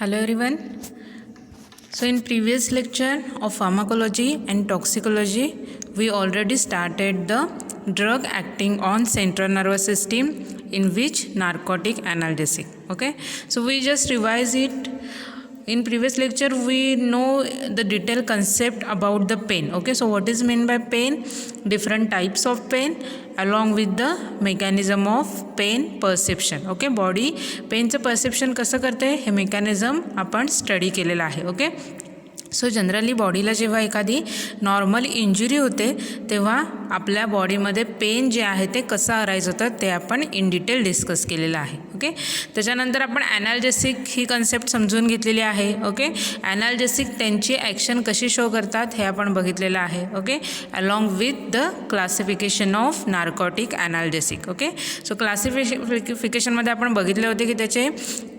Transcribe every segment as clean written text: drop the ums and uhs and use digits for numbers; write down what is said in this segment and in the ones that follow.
Hello everyone. So in previous lecture of pharmacology and toxicology, we already started the drug acting on central nervous system, in which narcotic analgesic. Okay, so we just revise it. In previous lecture we know the detailed concept about the pain. Okay, so what is meant by pain, different types of pain along with the mechanism of pain perception. Okay, body पेनचं perception कसं करते हे mechanism आपण study केलेलं आहे. Okay, so generally बॉडीला जेव्हा एखादी नॉर्मल इंजुरी होते तेव्हा आपल्या बॉडीमध्ये पेन जे आहे ते कसं अराईज होतं ते आपण इन डिटेल डिस्कस केलेलं आहे. ओके, त्याच्यानंतर आपण ॲनाल्जेसिक ही कन्सेप्ट समजून घेतलेली आहे. ओके, ॲनाल्जेसिक त्यांची ॲक्शन कशी शो करतात हे आपण बघितलेलं आहे. Okay, along with the classification of narcotic analgesic. Okay, so क्लासिफिकेशनमध्ये आपण बघितले होते की त्याचे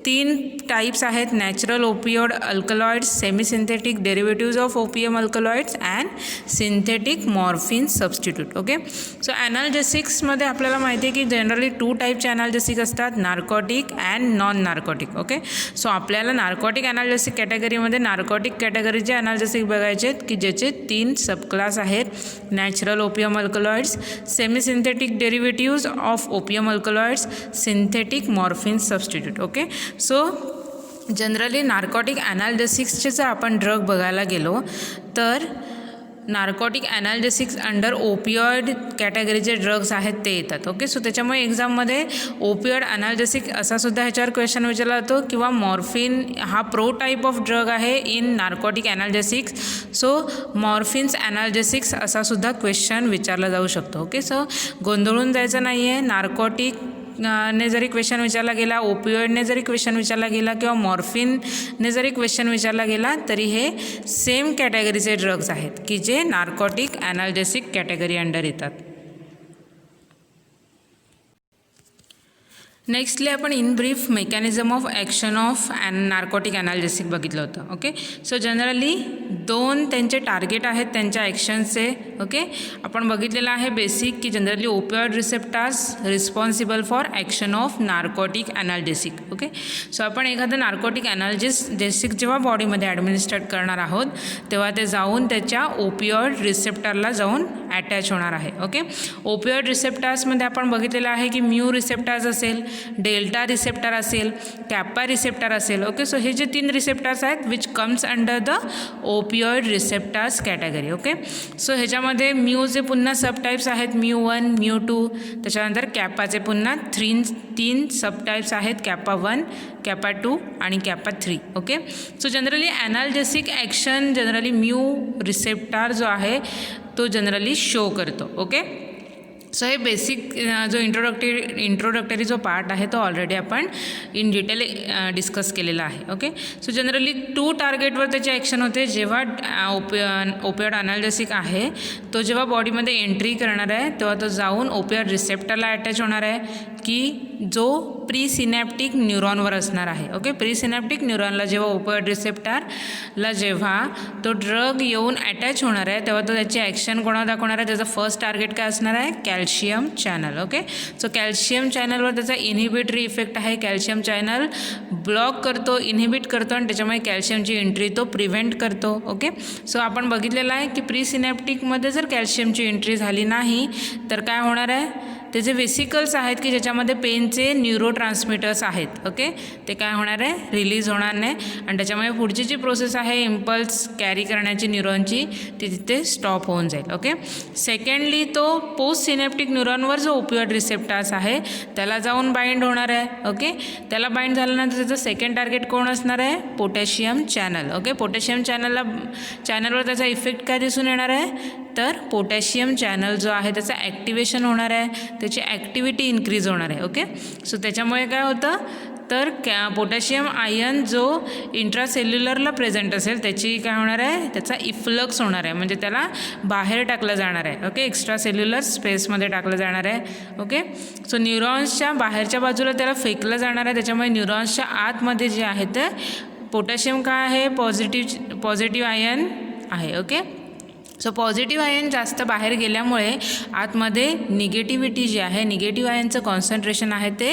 3 टाइप्स आहेत: natural opioid alkaloids, semi synthetic derivatives of opium alkaloids and synthetic morphine substitute. Okay, so ॲनाल्जेसिक्समध्ये आपल्याला माहिती आहे की जनरली 2 टाईपचे ॲनाल्जेसिक असतात, narcotic and non narcotic. Okay, so आपल्याला नार्कोटिक ॲनाल्जेसिक कॅटेगरीमध्ये नार्कोटिक कॅटेगरीचे ॲनाल्जेसिक बघायचे आहेत की ज्याचे 3 सबक्लास आहेत: natural opium alkaloids, semi synthetic derivatives of opium alkaloids, synthetic morphine substitute. Okay, so generally narcotic ॲनाल्जेसिक्सचे जर आपण ड्रग बघायला गेलो तर नार्कोटिक ॲनाल्जेसिक्स अंडर ओपिओइड कॅटेगरीचे ड्रग्स आहेत ते येतात. ओके, सो त्याच्यामुळे एक्झाममध्ये ओपिओइड ॲनाल्जेसिक असा सुद्धा ह्याच्यावर क्वेश्चन विचारला जातो किंवा मॉर्फिन हा प्रो टाईप ऑफ ड्रग आहे इन नार्कोटिक ॲनाल्जेसिक्स. सो मॉर्फिन्स ॲनाल्जेसिक्स असा सुद्धा क्वेश्चन विचारला जाऊ शकतो. ओके, सो गोंधळून जायचं नाही आहे. नार्कोटिक ने जरी क्वेश्चन विचारला गेला, ओपिओइडने जरी क्वेश्चन विचारला गेला किंवा मॉर्फिनने जरी क्वेश्चन विचारला गेला तरी हे सेम कॅटेगरीचे ड्रग्स आहेत की जे नार्कोटिक ॲनाल्जेसिक कॅटेगरी अंडर येतात. नेक्स्टली आपण in brief mechanism of action of narcotic ॲनाल्जेसिक बघितलं होतं. ओके, सो जनरली 2 त्यांचे टार्गेट आहेत त्यांच्या ॲक्शनचे. ओके, आपण बघितलेलं आहे बेसिक की generally opioid receptors responsible for action of narcotic analgesic. Okay, so आपण एखादं नार्कोटिक ॲनाल्जेसिक जेव्हा बॉडीमध्ये ॲडमिनिस्ट्रेट करणार आहोत तेव्हा ते जाऊन त्याच्या ओपिओइड रिसेप्टारला जाऊन अटॅच होणार आहे. ओके, ओपिओइड रिसेप्टार्समध्ये आपण बघितलेलं आहे की म्यू रिसेप्टार्स असेल, डेल्टा रिसेप्टर असेल, कॅप्पा रिसेप्टर असेल. ओके, सो हे जे 3 रिसेप्टर्स आहेत which comes under the opioid receptors category. Okay, so ह्याच्यामध्ये म्यूचे पुन्हा सबटाईप्स आहेत, म्यू 1, म्यू 2, त्याच्यानंतर कॅप्पाचे पुन्हा 3 सबटाईप्स आहेत, कॅप्पा 1, कॅप्पा 2 आणि कॅप्पा 3. Okay, so generally ॲनाल्जेसिक action generally mu receptor जो आहे तो जनरली शो करतो. ओके, सो हे बेसिक जो इंट्रोडक्टरी जो पार्ट आहे तो ऑलरेडी आपण इन डिटेल डिस्कस केलेला आहे. ओके, सो जनरली 2 टार्गेटवर त्याची ॲक्शन होते. जेव्हा ओपिओइड ॲनाल्जेसिक आहे तो जेव्हा बॉडीमध्ये एंट्री करणार आहे तेव्हा तो जाऊन ओपिओइड रिसेप्टरला अटॅच होणार आहे की जो प्री सिनॅप्टिक न्यूरॉनवर असणार आहे. ओके, प्री सिनॅप्टिक न्यूरॉनला जेव्हा ओपिओइड रिसेप्टरला जेव्हा तो ड्रग येऊन अटॅच होणार आहे तेव्हा तो त्याची ॲक्शन कोणावर दाखवणार आहे. त्याचा फर्स्ट टार्गेट काय असणार आहे? Calcium channel. Okay, so calcium चॅनलवर त्याचा इनहिबिटरी इफेक्ट आहे. कॅल्शियम चॅनल ब्लॉक करतो, इनहिबिट करतो आणि त्याच्यामुळे कॅल्शियमची एंट्री तो प्रिव्हेंट करतो. ओके, सो आपण बघितलेलं आहे की प्री सिनॅप्टिकमध्ये जर कॅल्शियमची एंट्री झाली नाही तर काय होणार आहे? त्याचे वेसिकल्स आहेत की ज्याच्यामध्ये पेनचे न्यूरोट्रान्समीटर्स आहेत. ओके, ते काय होणार आहे? रिलीज होणार नाही आणि त्याच्यामुळे पुढची जी प्रोसेस आहे इम्पल्स कॅरी करण्याची न्यूरॉनची ती तिथे स्टॉप होऊन जाईल. ओके, सेकंडली तो पोस्ट सिनेप्टिक न्यूरॉनवर जो ओपिओइड रिसेप्टार्स आहे त्याला जाऊन बाइंड होणार आहे. ओके, त्याला बाइंड झाल्यानंतर त्याचं सेकंड टार्गेट कोण असणार आहे? Potassium channel. ओके, पोटॅशियम चॅनलवर त्याचा इफेक्ट काय दिसून येणार आहे? तर पोटॅशियम चॅनल जो आहे त्याचं ॲक्टिवेशन होणार आहे, त्याची ॲक्टिव्हिटी इन्क्रीज होणार आहे. ओके, सो त्याच्यामुळे काय होतं तर पोटॅशियम आयन जो इंट्रासेल्युलरला प्रेझेंट असेल त्याची काय होणार आहे? त्याचा इफ्लक्स होणार आहे, म्हणजे त्याला बाहेर टाकलं जाणार आहे. ओके, एक्स्ट्रा सेल्युलर स्पेसमध्ये टाकलं जाणार आहे. ओके, सो न्यूरॉन्सच्या बाहेरच्या बाजूला त्याला फेकलं जाणार आहे. त्याच्यामुळे न्यूरॉन्सच्या आतमध्ये जे आहे तर पोटॅशियम काय आहे? पॉझिटिव्ह आयन आहे. ओके, सो पॉझिटिव्ह आयन जास्त बाहेर गेल्यामुळे आतमध्ये निगेटिव्हिटी जी आहे, निगेटिव्ह आयनचं कॉन्सन्ट्रेशन आहे ते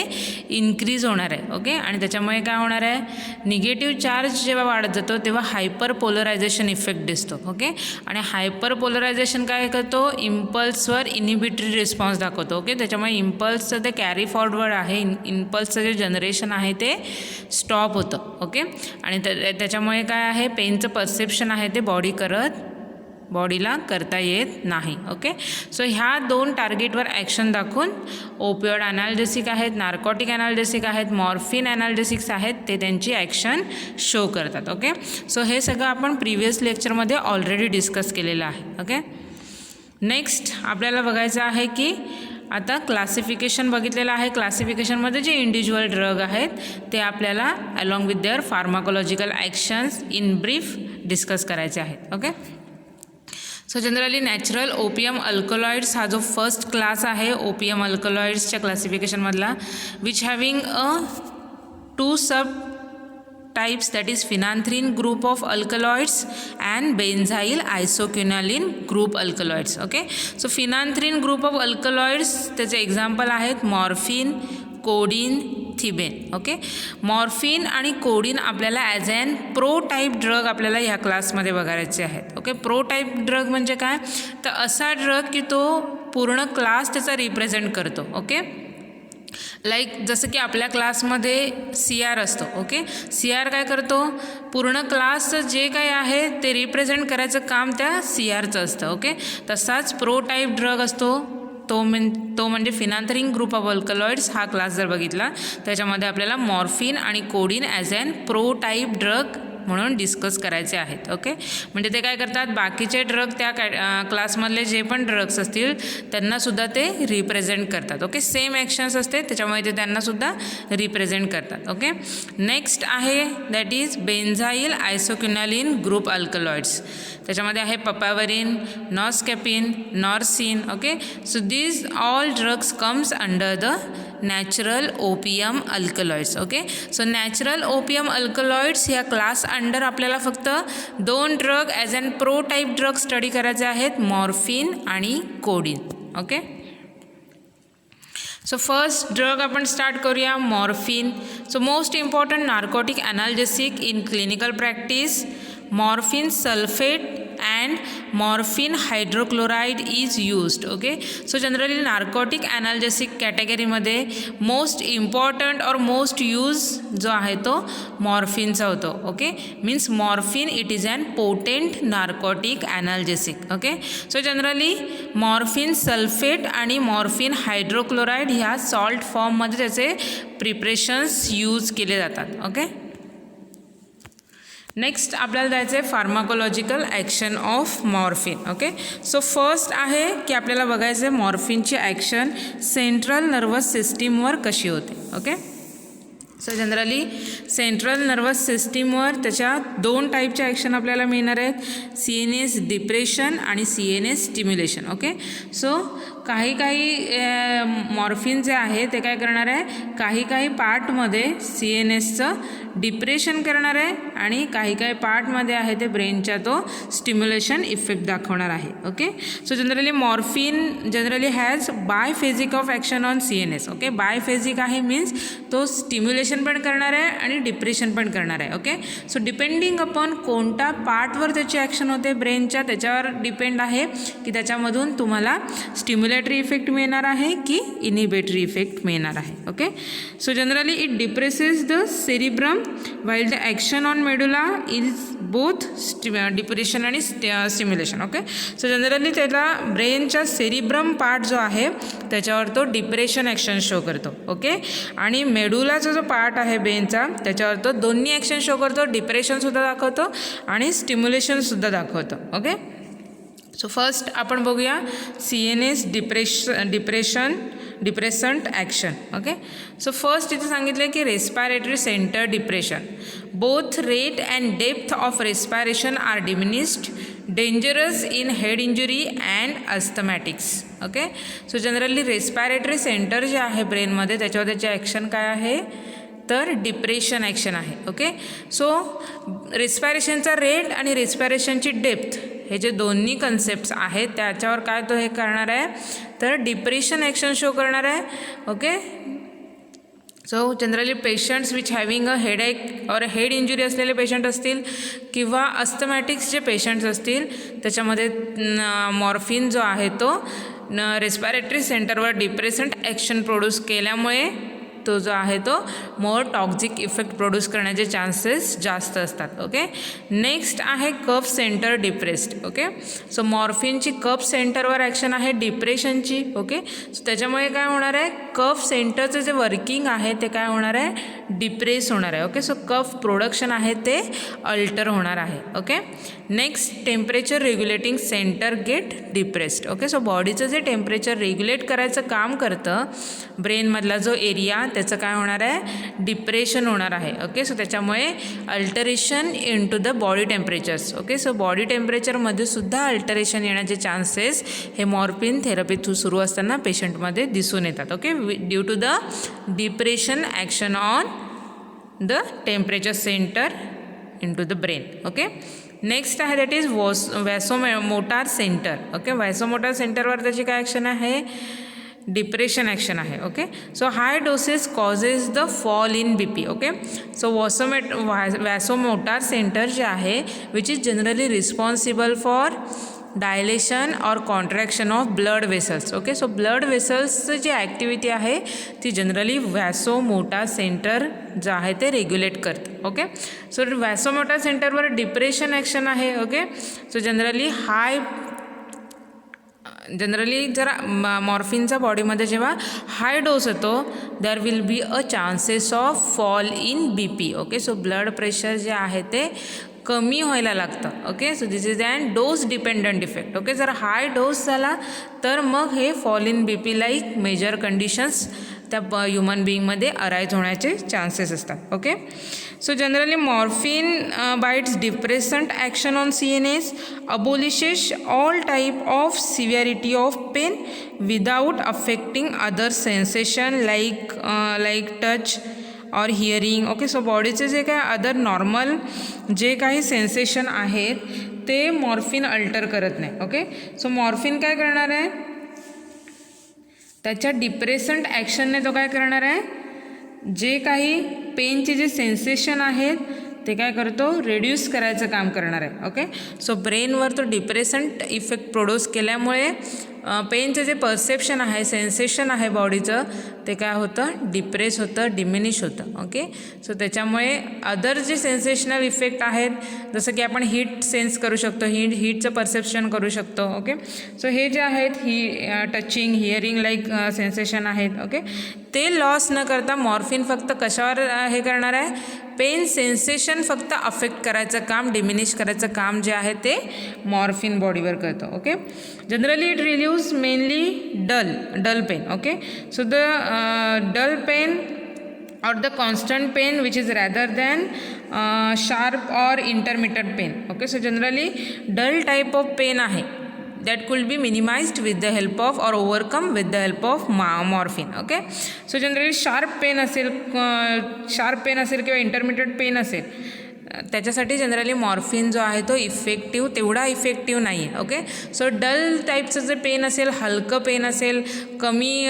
इन्क्रीज होणार आहे. ओके, आणि त्याच्यामुळे काय होणार आहे, निगेटिव्ह चार्ज जेव्हा वाढत जातो तेव्हा हायपर पोलरायझेशन इफेक्ट दिसतो. ओके, आणि हायपर पोलरायझेशन काय करतो, इम्पल्सवर इनिबिटरी रिस्पॉन्स दाखवतो. ओके, त्याच्यामुळे इम्पल्सचं ते कॅरी फॉरवर्ड आहे, इम्पल्सचं जे जनरेशन आहे ते स्टॉप होतं. ओके, आणि त्याच्यामुळे काय आहे, पेनचं परसेप्शन आहे ते बॉडीला करता येत नाही. ओके, सो ह्या 2 टार्गेटवर ॲक्शन दाखवून ओपिओइड ॲनाल्जेसिक आहेत, नार्कोटिक ॲनाल्जेसिक आहेत, मॉर्फिन ॲनाल्जेसिक्स आहेत, ते त्यांची ॲक्शन शो करतात. ओके, सो हे सगळं आपण प्रिव्हियस लेक्चरमध्ये ऑलरेडी डिस्कस केलेलं आहे. ओके, नेक्स्ट आपल्याला बघायचं आहे की आता क्लासिफिकेशन बघितलेलं आहे. क्लासिफिकेशनमध्ये जे इंडिव्हिज्युअल ड्रग आहेत ते आपल्याला along with their pharmacological actions in brief discuss करायचे आहेत. Okay, so generally natural opium alkaloids हा जो फर्स्ट क्लास आहे ओपियम अल्कलॉइड्सच्या क्लासिफिकेशनमधला, which having 2 sub types, that is phenanthrene group of alkaloids and benzyl isoquinoline group alkaloids. Okay, so phenanthrene group of alkaloids त्याचे example आहेत morphine, codeine, thebaine. Okay, morphine आणि codeine आपल्याला as an prototype drug आपल्याला ह्या क्लासमध्ये बघायचे आहेत. Okay, pro type drug म्हणजे काय, तर असा ड्रग की तो पूर्ण क्लास त्याचा रिप्रेझेंट करतो. ओके, लाईक जसं की आपल्या क्लासमध्ये CR असतो. ओके, CR काय करतो, पूर्ण क्लासचं जे काही आहे ते रिप्रेझेंट करायचं काम त्या CRचं असतं. ओके, तसाच प्रो टाईप ड्रग असतो तो म्हणजे फिनान्थरीन ग्रुप ऑफ अल्कलॉइड्स हा क्लास जर बघितला त्याच्यामध्ये आपल्याला मॉर्फिन आणि codeine as an prototype drug म्हणून डिस्कस करायचे आहेत. ओके, म्हणजे ते काय करतात, बाकीचे ड्रग त्या क्लासमधले जे पण ड्रग्स असतील त्यांनासुद्धा ते रिप्रेझेंट करतात. ओके, सेम ॲक्शन्स असते त्याच्यामुळे ते त्यांनासुद्धा रिप्रेझेंट करतात. ओके, नेक्स्ट आहे that is benzyl isoquinoline group alkaloids. त्याच्यामध्ये आहे papaverine, noscapine, narceine. Okay, so these all drugs comes under the natural opium alkaloids. Okay, so natural opium alkaloids ह्या class under आपल्याला फक्त 2 drug as an prototype drug study करायचे आहेत, morphine आणि codeine. Okay, so first drug आपण start करूया, morphine. So most important narcotic analgesic in clinical practice, morphine sulphate and morphine hydrochloride is used. Okay, so generally narcotic analgesic कॅटेगरीमध्ये most important और most use जो आहे तो मॉर्फिनचा होतो. ओके, means morphine it is an potent narcotic analgesic. Okay, so generally morphine sulphate आणि morphine hydrochloride ह्या सॉल्ट फॉर्ममध्ये त्याचे प्रिपरेशन्स यूज केले जातात. ओके, नेक्स्ट आपल्याला जायचं आहे pharmacological action of morphine. Okay, so first आहे की आपल्याला बघायचं आहे मॉर्फिनची ॲक्शन सेंट्रल नर्वस सिस्टीमवर कशी होते. Okay, so generally central nervous सिस्टीमवर त्याच्या 2 टाईपच्या ॲक्शन आपल्याला मिळणार आहेत, CNS डिप्रेशन आणि CNS स्टिम्युलेशन. ओके, सो काही मॉर्फिन जे आहे ते काय करणार आहे, काही पार्टमध्ये CNSचं डिप्रेशन करणार आहे आणि काही पार्टमध्ये आहे ते ब्रेनच्या तो स्टिम्युलेशन इफेक्ट दाखवणार आहे. Okay, so generally morphine generally has biphasic of action on CNS. Okay, biphasic आहे मीन्स तो स्टिम्युलेशन पण करणार आहे आणि डिप्रेशन पण करणार आहे. ओके, सो डिपेंडिंग अपॉन कोणत्या पार्टवर त्याची ॲक्शन होते ब्रेनच्या त्याच्यावर डिपेंड आहे की त्याच्यामधून तुम्हाला स्टिम्युलेटरी इफेक्ट मिळणार आहे की इनिबिटरी इफेक्ट मिळणार आहे. Okay, so generally it depresses the cerebrum while the action on medulla is both depression आणि स्टिम्युलेशन. ओके, सो जनरली त्याला ब्रेनच्या सेरिब्रम पार्ट जो आहे त्याच्यावर तो डिप्रेशन ॲक्शन शो करतो. ओके, आणि मेडुलाचा जो पार्ट आहे ब्रेनचा त्याच्यावर तो दोन्ही ॲक्शन शो करतो, डिप्रेशनसुद्धा दाखवतो आणि स्टिम्युलेशनसुद्धा दाखवतो. ओके, सो फर्स्ट आपण बघूया CNS depressant action. Okay, so first इथे सांगितलं की respiratory centre depression, both rate and depth of respiration are diminished, dangerous in head injury and asthmatics. Okay, so generally respiratory centre जे आहे ब्रेनमध्ये त्याच्यावर त्याचे ॲक्शन काय आहे तर डिप्रेशन ॲक्शन आहे. ओके, सो रेस्पायरेशनचा रेट आणि रेस्पायरेशनची डेप्थ हे जे दोन्ही कन्सेप्ट्स आहेत त्याच्यावर काय तो हे करणार आहे, तर डिप्रेशन ॲक्शन शो करणार आहे. Okay. So generally patients which having a headache और हेड इंजुरी असलेले पेशंट असतील किंवा अस्थमॅटिक्स जे पेशंट्स असतील त्याच्यामध्ये मॉर्फिन जो आहे तो रेस्पिरेटरी सेंटरवर डिप्रेसंट ॲक्शन प्रोड्यूस केल्यामुळे तो जो आहे तो मोर टॉक्झिक इफेक्ट प्रोड्यूस करण्याचे चान्सेस जास्त असतात. ओके. नेक्स्ट आहे cough centre depressed. Okay. So मॉर्फिनची कफ सेंटरवर ॲक्शन आहे डिप्रेशनची. ओके. सो त्याच्यामुळे काय होणार आहे, कफ सेंटरचं जे वर्किंग आहे ते काय होणार आहे, डिप्रेस होणार आहे. ओके. सो कफ प्रोडक्शन आहे ते अल्टर होणार आहे. Okay. Next temperature regulating centre get depressed. Okay. So बॉडीचं जे टेम्परेचर रेग्युलेट करायचं काम करतं ब्रेनमधला जो एरिया त्याचं काय होणार आहे, डिप्रेशन होणार आहे. ओके. सो त्याच्यामुळे alteration in to the body temperatures. Okay. So body टेम्परेचरमध्ये सुद्धा अल्टरेशन येण्याचे चान्सेस हे मॉर्फिन थेरपी थ्रू सुरू असताना पेशंटमध्ये दिसून येतात. Okay. Due to the depression action on the temperature centre in to the brain. Okay. Next आहे that is vasomotor centre. Okay. Vasomotor सेंटरवर त्याची काय ॲक्शन आहे, डिप्रेशन ॲक्शन आहे. Okay. So high doses causes the fall in BP. Okay. So vasomotor centre जे आहे which is generally responsible for dilation और contraction of blood vessels. Okay. So blood वेसल्सचं जी ॲक्टिव्हिटी आहे ती जनरली वॅसोमोटार सेंटर जे आहे ते रेग्युलेट करतं. ओके. सो वॅसोमोटार सेंटरवर डिप्रेशन ॲक्शन आहे. ओके. सो जनरली जर मॉर्फिनचा बॉडीमध्ये जेव्हा हाय डोस होतो there will be a chances of fall in BP. Okay. So blood pressure जे आहे ते कमी व्हायला लागतं. Okay. So this is and dose dependent effect. Okay. जर हाय डोस झाला तर मग हे fall in BP like major conditions त्या ह्युमन बिईंगमध्ये अराईज होण्याचे चान्सेस असतात. Okay. So generally morphine by its depressant action on CNS abolishes all type of severity of pain without affecting other sensation like touch और hearing. Okay. So बॉडीचे जे काय other normal जे काही sensation आहेत ते मॉर्फिन अल्टर करत नाही. ओके. सो मॉर्फिन काय करणार आहे, त्याच्या डिप्रेसंट ॲक्शनने तो काय करणार आहे, जे काही पेनचे जे सेन्सेशन आहेत ते काय करतो, रिड्यूस करायचं काम करणार आहे. ओके. सो ब्रेनवर तो डिप्रेसंट इफेक्ट प्रोड्यूस केल्यामुळे पेनचं जे परसेप्शन आहे, सेन्सेशन आहे बॉडीचं ते काय होतं, डिप्रेस होतं, डिमिनिश होतं. ओके. सो त्याच्यामुळे अदर जे सेन्सेशनल इफेक्ट आहेत जसं की आपण हीट सेन्स करू शकतो, हीटचं परसेप्शन करू शकतो. ओके. सो हे जे आहेत टचिंग हिअरिंग लाईक सेन्सेशन आहेत. ओके. ते लॉस न करता मॉर्फिन फक्त कशावर हे करणार आहे, पेन सेन्सेशन फक्त अफेक्ट करायचं काम, डिमिनिश करायचं काम जे आहे ते मॉर्फिन बॉडीवर करतं. Okay. Generally it relieves mainly dull pain. Okay. So the dull pain or the constant pain which is rather than sharp or intermittent pain. Okay. So generally dull type of pain आहे that could be minimized with the help of or overcome with the help of morphine. Okay. So generally sharp pain असेल किंवा intermittent pain असेल त्याच्यासाठी generally morphine जो आहे तो तेवढा effective नाही आहे. ओके. सो डल टाईपचं जे पेन असेल, हलकं पेन असेल, कमी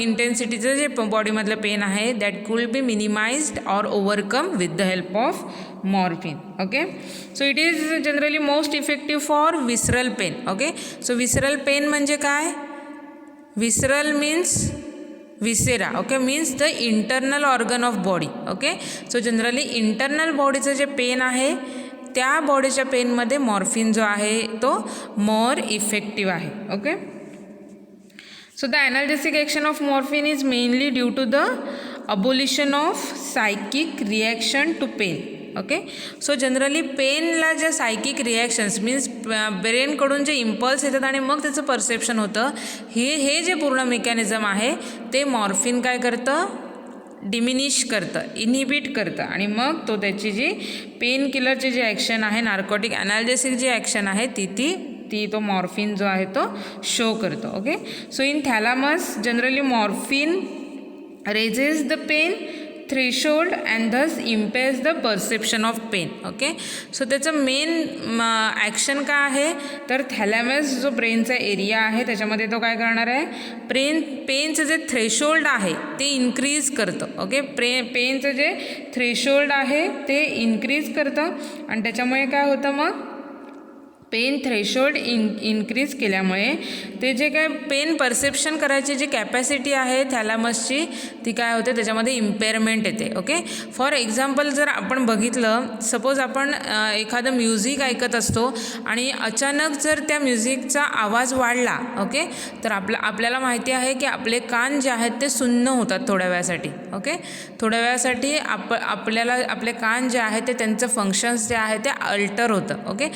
इंटेन्सिटीचं जे बॉडीमधलं पेन आहे दॅट कुड बी मिनिमाइज्ड और overcome with the help of morphine. Okay. So it is generally most effective for विसरल पेन. ओके. सो विसरल पेन म्हणजे काय, विसरल means viscera. Okay. Means the internal organ of body. Okay. So generally internal बॉडीचं जे pen आहे त्या बॉडीच्या पेनमध्ये मॉर्फिन जो आहे तो मोर इफेक्टिव्ह आहे. Okay. So the analgesic action of morphine is mainly due to the abolition of psychic reaction to pain. Okay. So generally पेनला ज्या सायकिक रिॲक्शन्स मीन्स ब्रेनकडून जे इम्पल्स येतात आणि मग त्याचं परसेप्शन होतं, हे जे पूर्ण मेकॅनिझम आहे ते मॉर्फिन काय करतं, डिमिनिश करतं, इनहिबिट करतं आणि मग तो त्याची जी पेन किलरची जी ॲक्शन आहे, नार्कोटिक ॲनाल्जेसिक जी ॲक्शन आहे ती तो मॉर्फिन जो आहे तो शो करतो. Okay. So in thalamus generally morphine raises the pain threshold and thus impairs the perception of pain. Okay, so त्याचं मेन ॲक्शन काय आहे, तर थॅलॅमस जो ब्रेनचा एरिया आहे त्याच्यामध्ये तो काय करणार आहे, पेनचं जे थ्रेशोल्ड आहे ते इन्क्रीज करतं. ओके, पेनचं जे थ्रेशोल्ड आहे ते इन्क्रीज करतं आणि त्याच्यामुळे काय होतं, मग पेन थ्रेशोल्ड इन्क्रीज केल्यामुळे ते जे काय पेन परसेप्शन करायची जी कॅपॅसिटी आहे थॅलॅमसची ती काय होते, त्याच्यामध्ये इम्पेअरमेंट येते. ओके, फॉर एक्झाम्पल जर आपण बघितलं, सपोज आपण एखादं म्युझिक ऐकत असतो आणि अचानक जर त्या म्युझिकचा आवाज वाढला, ओके, तर आपल्याला माहिती आहे की आपले कान जे आहेत ते सुन्न होतात थोड्या वेळासाठी. ओके, थोड्या वेळासाठी आपल्याला आपले कान जे आहेत ते त्यांचं फंक्शन्स जे आहे ते अल्टर होतं. ओके,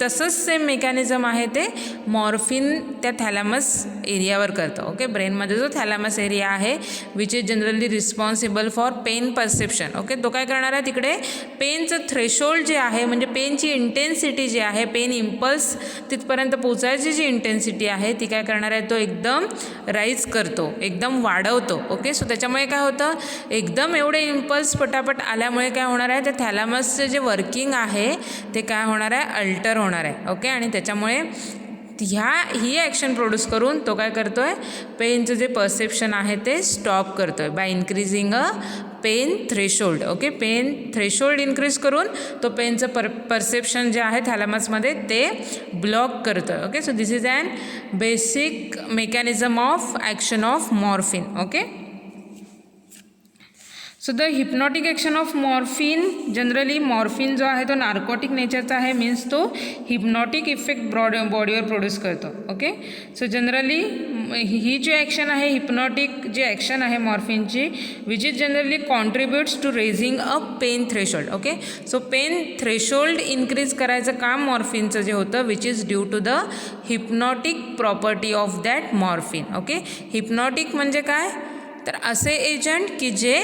तसंच सेम मेकॅनिझम आहे ते मॉर्फिन त्या थॅलॅमस एरियावर करतं. ओके, ब्रेनमध्ये जो थॅलॅमस एरिया आहे which is generally responsible for pain perception. Okay, तो काय करणार आहे, तिकडे पेनचं थ्रेशोल्ड जे आहे म्हणजे पेनची इंटेन्सिटी जी आहे, पेन इम्पल्स तिथपर्यंत पोचायची जी इंटेन्सिटी आहे ती काय करणार आहे, तो एकदम राईज करतो, एकदम वाढवतो. ओके, सो त्याच्यामुळे काय होतं, एकदम एवढे इम्पल्स पटापट आल्यामुळे काय होणार आहे, त्या थॅलॅमसचं जे वर्किंग आहे ते काय होणार आहे, अल्टर होणार आहे. ओके, आणि त्याच्यामुळे ही ॲक्शन प्रोड्यूस करून तो काय करतो आहे, पेनचं जे परसेप्शन आहे ते स्टॉप करतो आहे by increasing a pain threshold. Okay, pain threshold increase करून तो पेनचं परसेप्शन जे आहे थॅलॅमसमध्ये ते ब्लॉक करतो आहे. Okay, so this is an basic mechanism of action of morphine. Okay, so the hypnotic action of morphine, generally morphine जो आहे तो नार्कोटिक नेचरचा आहे, मीन्स तो हिप्नॉटिक इफेक्ट बॉडीवर प्रोड्यूस करतो. ओके, सो जनरली ही जी ॲक्शन आहे, हिप्नॉटिक जी ॲक्शन आहे मॉर्फिनची, which is generally contributes to raising a pain threshold. Okay, so pain threshold increase करायचं काम मॉर्फिनचं जे होतं, which is due to the hypnotic property of that morphine. Okay, hypnotic म्हणजे काय, तर असे एजंट की जे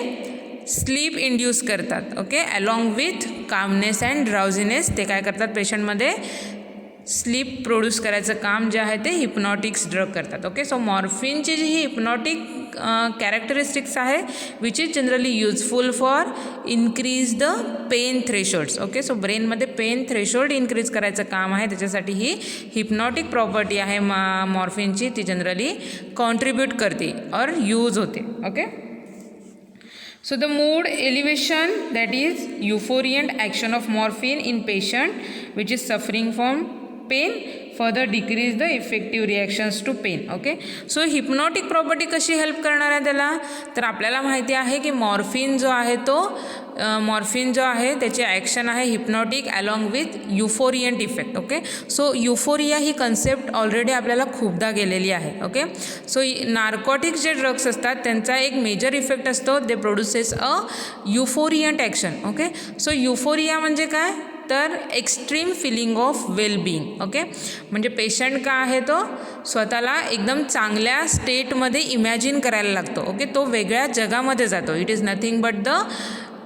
स्लीप इंड्यूस करतात. Okay, along with calmness and drowsiness ते काय करतात, पेशंटमध्ये स्लीप प्रोड्यूस करायचं काम जे आहे ते हिप्नॉटिक्स ड्रग करतात. ओके, सो मॉर्फिनची जी ही हिप्नॉटिक कॅरेक्टरिस्टिक्स आहे which is generally useful for increase the pain thresholds. Okay, so ब्रेनमध्ये पेन थ्रेशोल्ड इन्क्रीज करायचं काम आहे, त्याच्यासाठी ही हिप्नॉटिक प्रॉपर्टी आहे मॉर्फिनची, ती जनरली कॉन्ट्रीब्यूट करते और यूज होते. Okay, so the mood elevation, that is euphoriant action of morphine in patient which is suffering from pain further decrease the effective reactions to pain. Okay, so hypnotic property कशी help करणार आहे त्याला, तर आपल्याला माहिती आहे की मॉर्फिन जो आहे त्याची ॲक्शन आहे hypnotic along with euphoriant effect. Okay, so euphoria ही कन्सेप्ट ऑलरेडी आपल्याला खूपदा गेलेली आहे. ओके, सो नार्कोटिक जे ड्रग्स असतात त्यांचा एक मेजर इफेक्ट असतो, they produces a euphoriant action. Okay, so euphoria म्हणजे काय, तर extreme feeling of wellbeing. Okay, म्हणजे पेशंट का आहे तो स्वतःला एकदम चांगल्या स्टेटमध्ये इमॅजिन करायला लागतो. ओके, तो वेगळ्या जगामध्ये जातो. It is nothing but the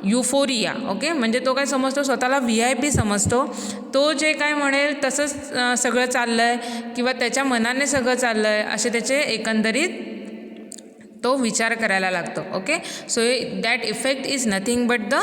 euphoria. Okay, म्हणजे तो काय समजतो, स्वतःला VIP समजतो, तो जे काय म्हणेल तसंच सगळं चाललं आहे किंवा त्याच्या मनाने सगळं चाललं आहे असे त्याचे एकंदरीत तो विचार करायला लागतो. Okay, so that effect is nothing but the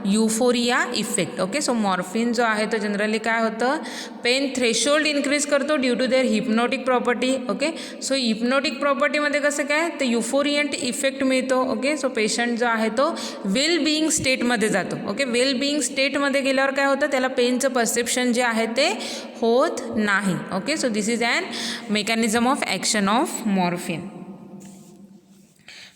euphoria effect. Okay, so morphine जो आहे तो जनरली काय होतं, पेन थ्रेशोल्ड इन्क्रीज करतो due to their hypnotic property. Okay, so hypnotic प्रॉपर्टीमध्ये कसं काय, तर युफोरियंट इफेक्ट मिळतो. ओके, सो पेशंट जो आहे तो वेल बिईंग स्टेटमध्ये जातो. ओके, वेल बिईंग स्टेटमध्ये गेल्यावर काय होतं, त्याला पेनचं परसेप्शन जे आहे ते होत नाही. Okay, so this is an mechanism of action of morphine.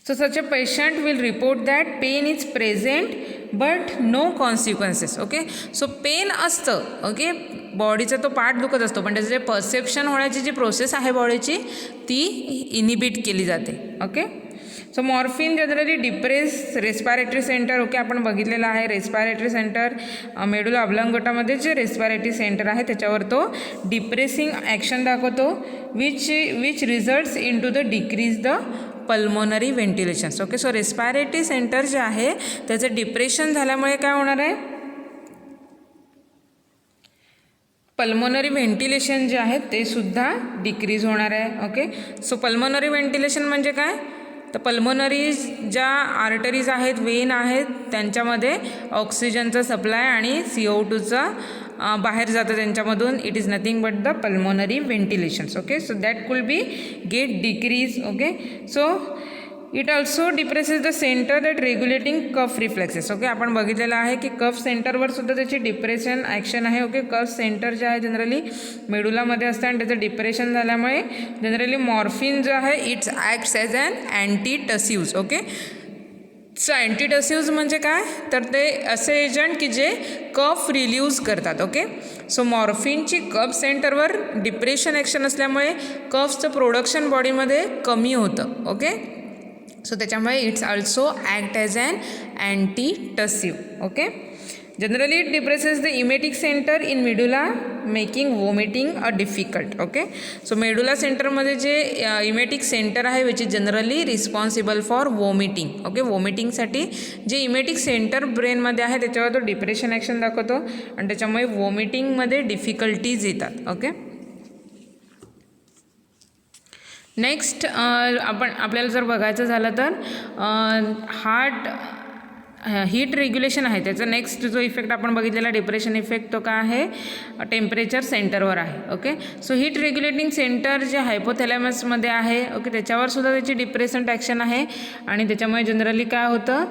So such a patient will report that pain is present but no consequences. Okay, so pain असतं. ओके, बॉडीचा तो पार्ट दुखत असतो पण त्याचं जे परसेप्शन होण्याची जी प्रोसेस आहे बॉडीची ती इनिबिट केली जाते. Okay, so morphine generally depress respiratory centre. Okay, आपण बघितलेलं आहे रेस्पायरेटरी सेंटर मेडुला ऑब्लांगोटामध्ये जे रेस्पायरेटरी सेंटर आहे त्याच्यावर तो डिप्रेसिंग ॲक्शन दाखवतो which results in to the decrease the pulmonary ventilations. Okay, so respiratory centre जे आहे त्याचं डिप्रेशन झाल्यामुळे काय होणार आहे, पल्मोनरी व्हेंटिलेशन जे आहे ते सुद्धा डिक्रीज होणार आहे. ओके, सो पल्मोनरी व्हेंटिलेशन म्हणजे काय, तर पल्मोनरी ज्या आर्टरीज आहेत, वेन आहेत, त्यांच्यामध्ये ऑक्सिजनचा सप्लाय आणि CO2चा बाहेर जातं त्यांच्यामधून. It is nothing but the pulmonary ventilations. Okay, so that Kul B gate decrease. Okay, so it also depresses the centre that regulating cuff reflexes. Okay, आपण बघितलेलं आहे की कफ सेंटरवर सुद्धा त्याची डिप्रेशन ॲक्शन आहे. ओके, कफ सेंटर जे आहे generally मेडुलामध्ये असतं आणि त्याचं डिप्रेशन झाल्यामुळे जनरली मॉर्फिन जो आहे its acts as an antitussives. Okay, so antitussives म्हणजे काय, तर ते असे एजंट की जे कफ रिलीव्ज करतात. ओके, सो मॉर्फिनची कफ सेंटरवर डिप्रेशन ॲक्शन असल्यामुळे कफचं प्रोडक्शन बॉडीमध्ये कमी होतं. ओके, सो त्याच्यामुळे its also act as an antitussive. Okay, generally it depresses the emetic centre in medulla making vomiting a difficult. Okay, so medulla सेंटरमध्ये जे इमेटिक सेंटर आहे which is generally responsible for vomiting. Okay, वॉमिटिंगसाठी जे emetic centre ब्रेनमध्ये आहे त्याच्यावर तो depression action दाखवतो आणि त्याच्यामुळे वॉमिटिंगमध्ये डिफिकल्टीज येतात. ओके, नेक्स्ट आपल्याला जर बघायचं झालं तर हीट रेग्युलेशन आहे. त्याचा नेक्स्ट जो इफेक्ट आपण बघितलेला डिप्रेशन इफेक्ट तो काय आहे, टेम्परेचर सेंटरवर आहे. Okay, so heat regulating centre जे हायपोथॅलॅमसमध्ये आहे. ओके, त्याच्यावर सुद्धा त्याची डिप्रेसंट ॲक्शन आहे आणि त्याच्यामुळे जनरली काय होतं,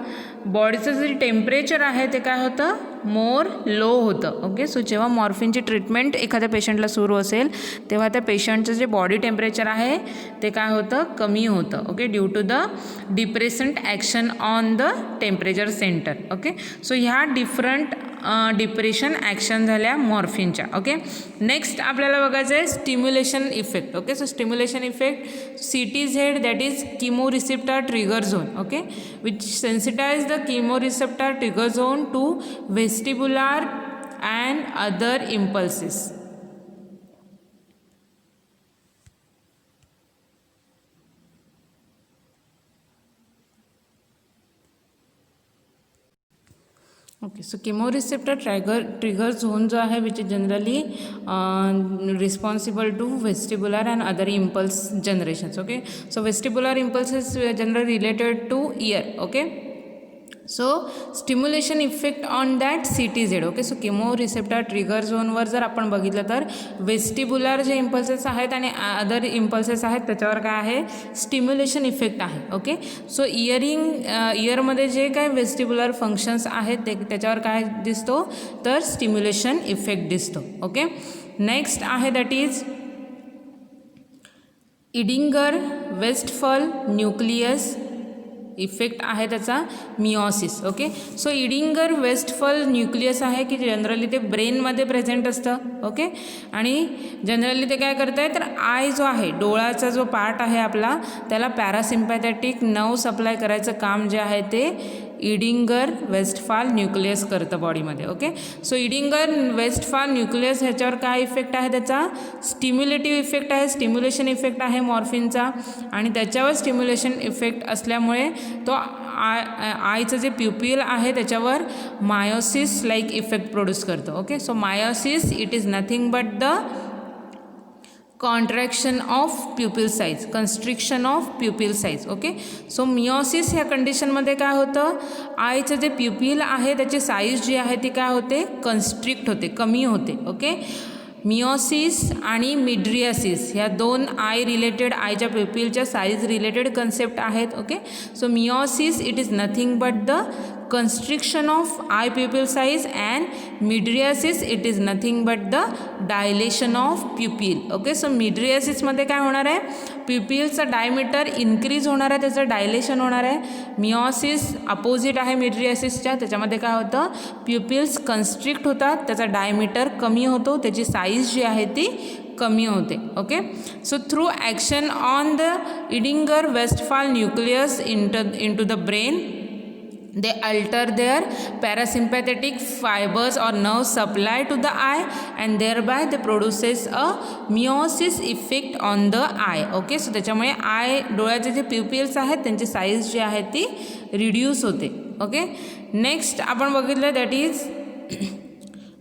बॉडीचं जे टेम्परेचर आहे ते काय होतं, मोर लो होतं. ओके, सो जेव्हा मॉर्फिनची ट्रीटमेंट एखाद्या पेशंटला सुरू असेल तेव्हा त्या पेशंटचं जे बॉडी टेम्परेचर आहे ते काय होतं, कमी होतं. Okay, due to the depressant action on the temperature centre. Okay, so ह्या डिफरंट डिप्रेशन ॲक्शन झाल्या मॉर्फिनच्या. ओके, नेक्स्ट आपल्याला बघायचं आहे stimulation effect. Okay, so stimulation effect CTZ that is chemoreceptor trigger zone. Okay, which sensitize the chemoreceptor trigger zone to vestibular and other impulses. Okay, so chemoreceptor trigger zone जो आहे which is generally responsible to vestibular and other impulse generations. Okay, so vestibular impulses generally related to ear. Okay, so stimulation effect on that CTZ. Okay, so chemoreceptor trigger झोनवर जर आपण बघितलं तर vestibular जे impulses आहेत आणि other impulses आहेत त्याच्यावर काय आहे, स्टिम्युलेशन इफेक्ट आहे. ओके, सो इयरमध्ये जे काय वेस्टिब्युलर फंक्शन्स आहेत त्याच्यावर काय दिसतो, तर स्टिम्युलेशन इफेक्ट दिसतो. ओके, नेक्स्ट आहे that is Edinger Westphal nucleus effect आहे त्याचा miosis. Okay, so Edinger Westphal nucleus आहे की जनरली ते ब्रेनमध्ये प्रेझेंट असतं. ओके, आणि जनरली ते काय करत आहे, तर आय जो आहे, डोळ्याचा जो पार्ट आहे आपला, त्याला पॅरासिम्पॅथॅटिक नर्व सप्लाय करायचं काम जे आहे ते इडिंगर वेस्टफॉल न्यूक्लियस करतं बॉडीमध्ये. Okay, so Edinger Westphal nucleus ह्याच्यावर काय इफेक्ट आहे, त्याचा स्टिम्युलेटिव्ह इफेक्ट आहे, स्टिम्युलेशन इफेक्ट आहे मॉर्फिनचा आणि त्याच्यावर स्टिम्युलेशन इफेक्ट असल्यामुळे तो आयचं जे प्युपिल आहे त्याच्यावर मायोसिस लाईक इफेक्ट प्रोड्यूस करतो. Okay, so miosis it is nothing but the contraction of pupil size, constriction of pupil size. Okay, so miosis ह्या कंडिशनमध्ये काय होतं, आयचं जे प्युपिल आहे त्याची साईज जी आहे ती काय होते, कन्स्ट्रिक्ट होते, कमी होते. ओके, मिओसिस आणि मिड्रियासिस ह्या दोन आय रिलेटेड, आयच्या प्युपिलच्या साईज रिलेटेड कन्सेप्ट आहेत. Okay, so meiosis it is nothing but the constriction of eye pupil size and mydriasis it is nothing but the dilation of pupil. Okay, so मिड्रियासिसमध्ये काय होणार आहे, प्युपिलचा diameter increase होणार आहे, त्याचं dilation होणार आहे. मिओसिस अपोजिट आहे मिड्रियासिसच्या, त्याच्यामध्ये काय होतं, प्युपिल्स कन्स्ट्रिक्ट होतात, त्याचा डायमीटर कमी होतो, त्याची साईज जी आहे ती कमी होते. Okay, so through action on the Edinger Westphal nucleus into the brain they alter their parasympathetic fibers or nerve supply to the eye and thereby they produces a meiosis effect on the eye. Okay, so त्याच्यामुळे I डोळ्याचे जे प्युपिल्स आहेत त्यांची size जी आहे ती reduce होते. Okay, next आपण बघितलं that is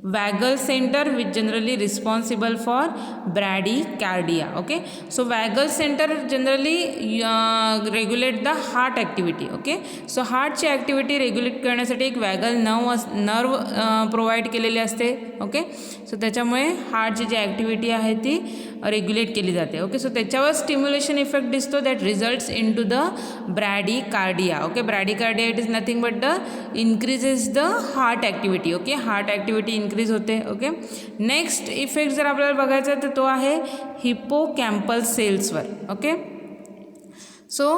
vagal center which generally responsible for bradycardia. Okay, so vagal center generally regulate the heart activity. Okay, so heart ची ॲक्टिव्हिटी रेग्युलेट करण्यासाठी एक वॅगल नर्व प्रोव्हाइड केलेली असते. ओके, सो त्याच्यामुळे हार्टची जी ॲक्टिव्हिटी आहे ती रेग्युलेट केली जाते. ओके, सो त्याच्यावर स्टिम्युलेशन इफेक्ट दिसतो that results in to the bradycardia. Okay, bradycardia it is nothing but the increases the heart activity. Okay, heart activity increase होते. ओके, नेक्स्ट इफेक्ट जर आपल्याला बघायचा तर तो आहे हिप्पोकॅम्पल सेल्सवर. ओके, सो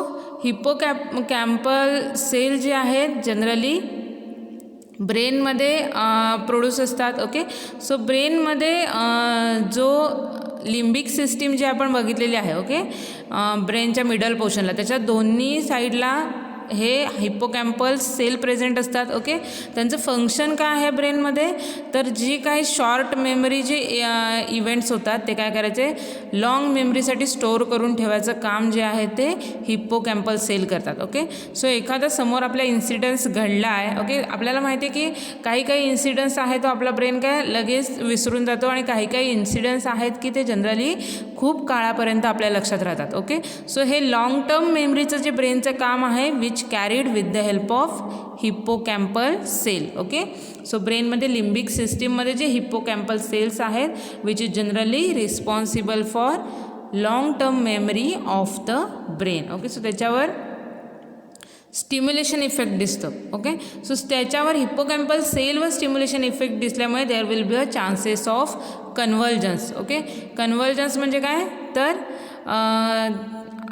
हिप्पोकॅम्पल सेल जे आहेत जनरली ब्रेनमध्ये प्रोड्यूस असतात. ओके, सो ब्रेनमध्ये जो लिम्बिक सिस्टीम जी आपण बघितलेली आहे. ओके, ब्रेनच्या मिडल पोर्शनला त्याच्या दोन्ही साईडला हे हिप्पोकॅम्पल सेल प्रेझेंट असतात. ओके, त्यांचं फंक्शन काय आहे ब्रेनमध्ये, तर जी काही शॉर्ट मेमरी जे इव्हेंट्स होतात ते काय करायचे, लाँग मेमरीसाठी स्टोअर करून ठेवायचं काम जे आहे ते हिप्पोकॅम्पल सेल करतात. ओके, सो एखादा समोर आपल्या इन्सिडन्स घडला आहे. ओके, आपल्याला माहिती आहे की काही इन्सिडन्स आहे तो आपला ब्रेन काय लगेच विसरून जातो आणि काही इन्सिडन्स आहेत की ते जनरली खूप काळापर्यंत आपल्या लक्षात राहतात. ओके, सो हे लाँग टर्म मेमरीचं जे ब्रेनचं काम आहे carried with the help of hippocampal cell. Okay, so ब्रेनमध्ये लिम्बिक सिस्टीममध्ये जे हिप्पोकॅम्पल सेल्स आहेत which is generally responsible for long term memory of the brain. Okay, so त्याच्यावर स्टिम्युलेशन इफेक्ट दिसतो. ओके, सो त्याच्यावर हिप्पोकॅम्पल सेलवर स्टिम्युलेशन इफेक्ट दिसल्यामुळे there will be a chances of convulsions. Okay, convulsions म्हणजे काय, तर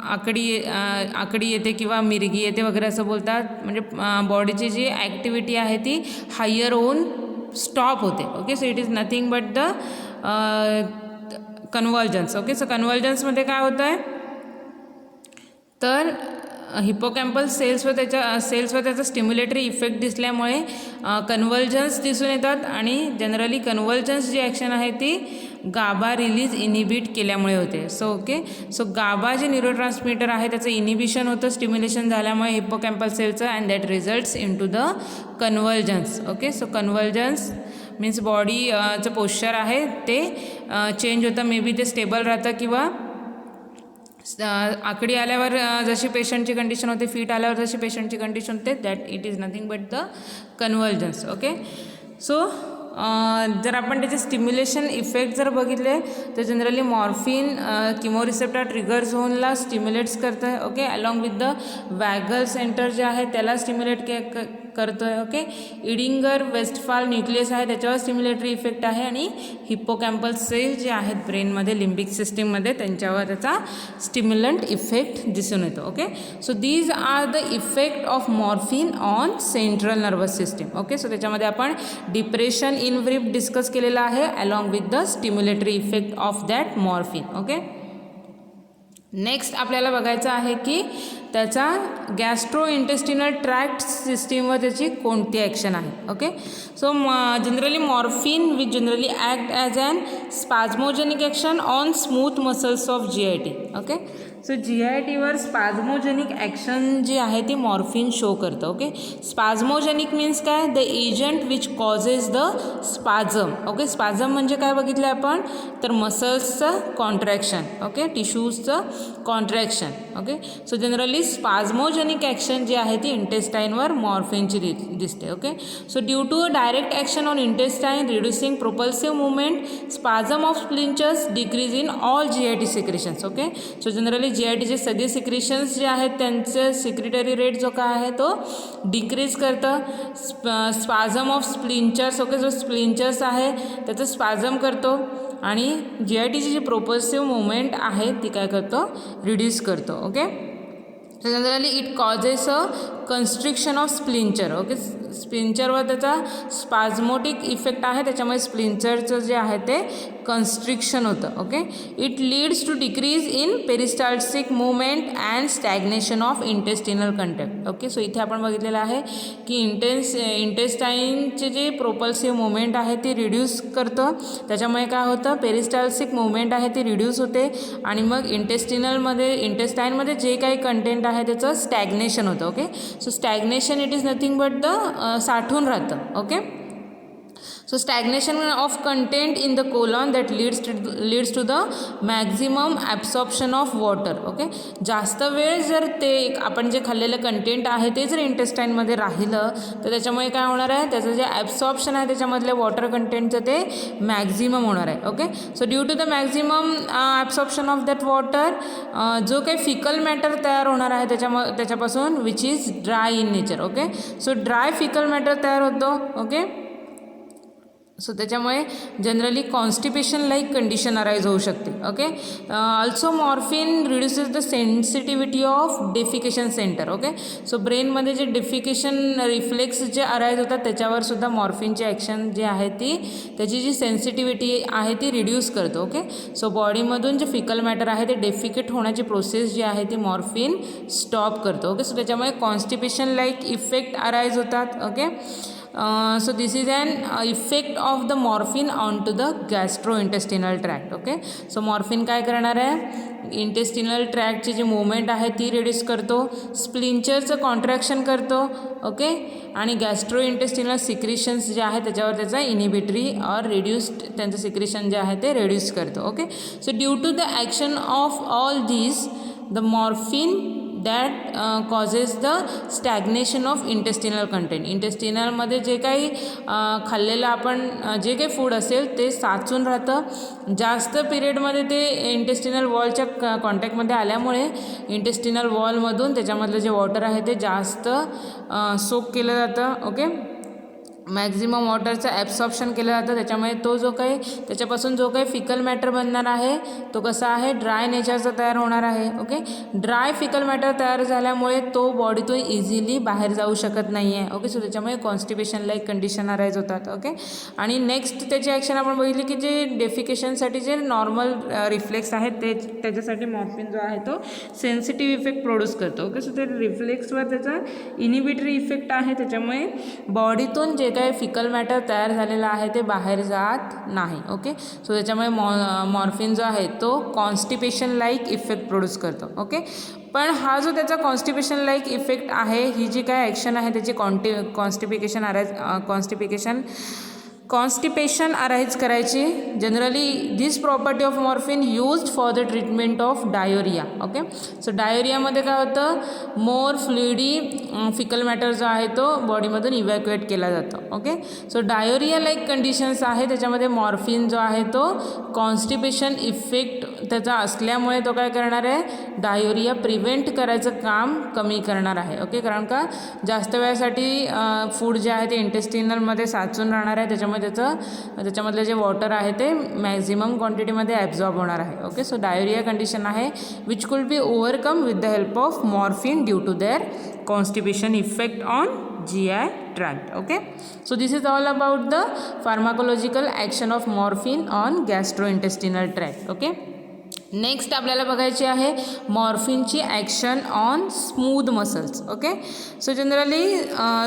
आकडी येते किंवा मिरगी येते वगैरे असं बोलतात. म्हणजे बॉडीची जी ॲक्टिव्हिटी आहे ती हायर होऊन स्टॉप होते. Okay, so it is nothing but the convulsions. Okay, so कन्व्हल्जन्समध्ये काय होतं आहे, तर हिप्पोकॅम्पल सेल्सवर त्याचा स्टिम्युलेटरी इफेक्ट दिसल्यामुळे कन्व्हल्जन्स दिसून येतात आणि जनरली कन्व्हल्जन्स जी ॲक्शन आहे ती गाबा रिलीज इनिबिट केल्यामुळे होते. सो ओके, सो गाबा जे न्यूरोट्रान्समीटर आहे त्याचं इनिबिशन होतं स्टिम्युलेशन झाल्यामुळे हिप्पोकॅम्पल सेलचं and that results in to the convulsions. Okay, so convulsions means बॉडीचं पोश्चर आहे ते चेंज होतं. मे बी ते स्टेबल राहतं किंवा आकडी आल्यावर जशी पेशंटची कंडिशन होते, फिट आल्यावर जशी पेशंटची कंडिशन होते, that it is nothing but the convulsions. Okay, so जर आपण त्याचे स्टिम्युलेशन इफेक्ट जर बघितले तर जनरली मॉर्फिन किमोरिसेप्टर ट्रिगर झोनला स्टिम्युलेट्स करतं आहे. Okay, along with the vagal centre जे आहे त्याला स्टिम्युलेट करतो आहे. ओके, इडिंगर वेस्टफाल न्यूक्लियस आहे त्याच्यावर स्टिम्युलेटरी इफेक्ट आहे आणि हिप्पोकॅम्पल सेल जे आहेत ब्रेनमध्ये लिम्बिक सिस्टीममध्ये त्यांच्यावर त्याचा स्टिम्युलंट इफेक्ट दिसून येतो. Okay, so these are the effect of morphine on central nervous system. Okay, so त्याच्यामध्ये आपण डिप्रेशन इन ब्रीफ डिस्कस केलेला आहे along with the stimulatory effect of that morphine. Okay, next आपल्याला बघायचं आहे की त्याचा गॅस्ट्रो इंटेस्टिनल ट्रॅक्ट सिस्टीमवर त्याची कोणती ॲक्शन आहे. Okay, so generally morphine which generally act as an spasmogenic action on smooth muscles of GIT. Okay, so GITवर स्पाझमोजेनिक ॲक्शन जी आहे ती मॉर्फिन शो करतं. ओके, स्पाझमोजेनिक मीन्स काय, the agent which causes the spasm. Okay, spasm म्हणजे काय बघितलं आपण, तर मसल्सचं कॉन्ट्रॅक्शन. ओके, टिश्यूजचं contraction. Okay, so generally spasmogenic action जी आहे ती इंटेस्टाईनवर मॉर्फिनची दिसते. Okay, so due to a direct action on intestine reducing propulsive movement spasm of sphincters decrease in all GIT secretions. Okay, so generally GITचे सगळे secretions जे आहेत त्यांचं सिक्रेटरी रेट जो काय आहे तो डिक्रीज करतं. स्पाझम ऑफ स्प्लिंचर्स. ओके, जो स्प्लिंचर्स आहे त्याचं स्पाझम करतो आणि GITची जी प्रोपल्सिव्ह मुवमेंट आहे ती काय करतो, रिड्यूस करतो. Okay, so generally it causes a constriction of sphincter. Okay, स्प्लिंचरवर त्याचा स्पाझमोटिक इफेक्ट आहे त्याच्यामुळे स्प्लिंचरचं जे आहे ते कन्स्ट्रिक्शन होतं. Okay, it leads to decrease in peristaltic movement and stagnation of intestinal content. Okay, so इथे आपण बघितलेलं आहे की इंटेस्टाईनचे जे प्रोपल्सिव्ह मुवमेंट आहे ती रिड्यूस करतं. त्याच्यामुळे काय होतं, पेरिस्टाल्टिक मुवमेंट आहे ती रिड्यूस होते आणि मग इंटेस्टाईनमध्ये जे काही कंटेंट आहे त्याचं स्टॅग्नेशन होतं. Okay, so stagnation it is nothing but the साठून राहतं. Okay, So stagnation of content in the colon that leads to the maximum absorption of water. Okay, जास्त वेळ जर ते आपण जे खाल्लेलं कंटेंट आहे ते जर इंटेस्टाईनमध्ये राहिलं तर त्याच्यामुळे काय होणार आहे, त्याचं जे ॲब्सॉर्प्शन आहे त्याच्यामधले वॉटर कंटेंटचं ते मॅक्झिमम होणार आहे. Okay, so due to the maximum absorption of that water जो काही फिकल मॅटर तयार होणार आहे त्याच्यापासून which is dry in nature. Okay, so dry fecal matter तयार होतो. ओके, सो त्याच्यामुळे generally constipation like condition arise होऊ शकते. Okay, also morphine reduces the sensitivity of defecation centre. Okay, so ब्रेनमध्ये जे डेफिकेशन रिफ्लेक्स जे अराईज होतात त्याच्यावर सुद्धा मॉर्फिनची ॲक्शन जी आहे ती त्याची जी सेन्सिटिव्हिटी आहे ती रिड्यूस करतो. ओके, सो बॉडीमधून जे फिकल मॅटर आहे ते डेफिकेट होण्याची प्रोसेस जी आहे ती मॉर्फिन स्टॉप करतो. ओके, सो त्याच्यामुळे कॉन्स्टिपेशन लाईक इफेक्ट अराईज होतात. Okay, so this is an effect of the morphine onto the gastrointestinal tract. Okay, so morphine काय करणार आहे, इंटेस्टिनल ट्रॅक्टची जी मूवमेंट आहे ती रिड्यूस करतो, स्प्लिंचरचं कॉन्ट्रॅक्शन करतो. ओके, आणि गॅस्ट्रो इंटेस्टिनल सिक्रिशन्स जे आहे त्याच्यावर त्याचा इनिबिटरी ऑर रिड्यूस्ड त्यांचं सिक्रिशन जे आहे ते रिड्यूस करतो. Okay, so due to the action of all these the morphine that causes the stagnation of intestinal content. इंटेस्टिनलमध्ये जे काही खाल्लेलं आपण जे काही फूड असेल ते साचून राहतं. जास्त पिरियडमध्ये ते इंटेस्टिनल वॉलच्या कॉन्टॅक्टमध्ये आल्यामुळे इंटेस्टिनल वॉलमधून त्याच्यामधलं जे वॉटर आहे ते जास्त सोक केलं जातं. ओके, मॅक्झिमम वॉटरचं ॲब्सॉर्प्शन केलं जातं. त्याच्यामुळे तो जो काही त्याच्यापासून जो काही फिकल मॅटर बनणार आहे तो कसा आहे, ड्राय नेचरचा तयार होणार आहे. ओके, ड्राय फिकल मॅटर तयार झाल्यामुळे तो बॉडीतून इझिली बाहेर जाऊ शकत नाही आहे. ओके, सो त्याच्यामुळे कॉन्स्टिपेशन लाईक कंडिशन अराईज होतात. ओके, आणि नेक्स्ट त्याची ॲक्शन आपण बघितली की जे डेफिकेशनसाठी जे नॉर्मल रिफ्लेक्स आहेत ते त्याच्यासाठी मॉर्फिन जो आहे तो सेन्सिटिव्ह इफेक्ट प्रोड्यूस करतो. ओके, सो ते रिफ्लेक्सवर त्याचा इनिबिटरी इफेक्ट आहे. त्याच्यामुळे बॉडीतून जे काही फिकल मॅटर तयार झालेला आहे ते बाहेर जात नाही. ओके, सो त्याच्यामुळे मॉर्फिन जो आहे तो कॉन्स्टिपेशन लाईक इफेक्ट प्रोड्यूस करतो. ओके, पण हा जो त्याचा कॉन्स्टिपेशन लाईक इफेक्ट आहे, ही जी काय ॲक्शन आहे त्याची कॉन्स्टिपेशन अराईज करायची. Generally this property of morphine used for the treatment of diarrhoea. Okay, so डायोरियामध्ये काय होतं, मोर फ्लुइडी फिकल मॅटर जो आहे तो बॉडीमधून इव्हॅक्युएट केला जातो. ओके, सो डायोरिया लाईक कंडिशन्स आहे त्याच्यामध्ये मॉर्फिन जो आहे तो कॉन्स्टिपेशन इफेक्ट त्याचा असल्यामुळे तो काय करणार आहे, डायोरिया प्रिव्हेंट करायचं काम कमी करणार आहे. ओके, कारण का जास्त वेळासाठी फूड जे आहे ते इंटेस्टिनलमध्ये साचून राहणार आहे त्याच्यामुळे त्याच्यामधले जे वॉटर आहे ते मॅक्झिमम क्वांटिटीमध्ये ॲब्झॉर्ब होणार आहे. ओके, सो डायोरिया कंडिशन आहे which could be overcome with the help of morphine due to their constipation effect on GI tract. Okay, so this is all about the pharmacological action of morphine on gastrointestinal tract. Okay, next आपल्याला बघायची आहे मॉर्फिनची action on smooth muscles. Okay, so generally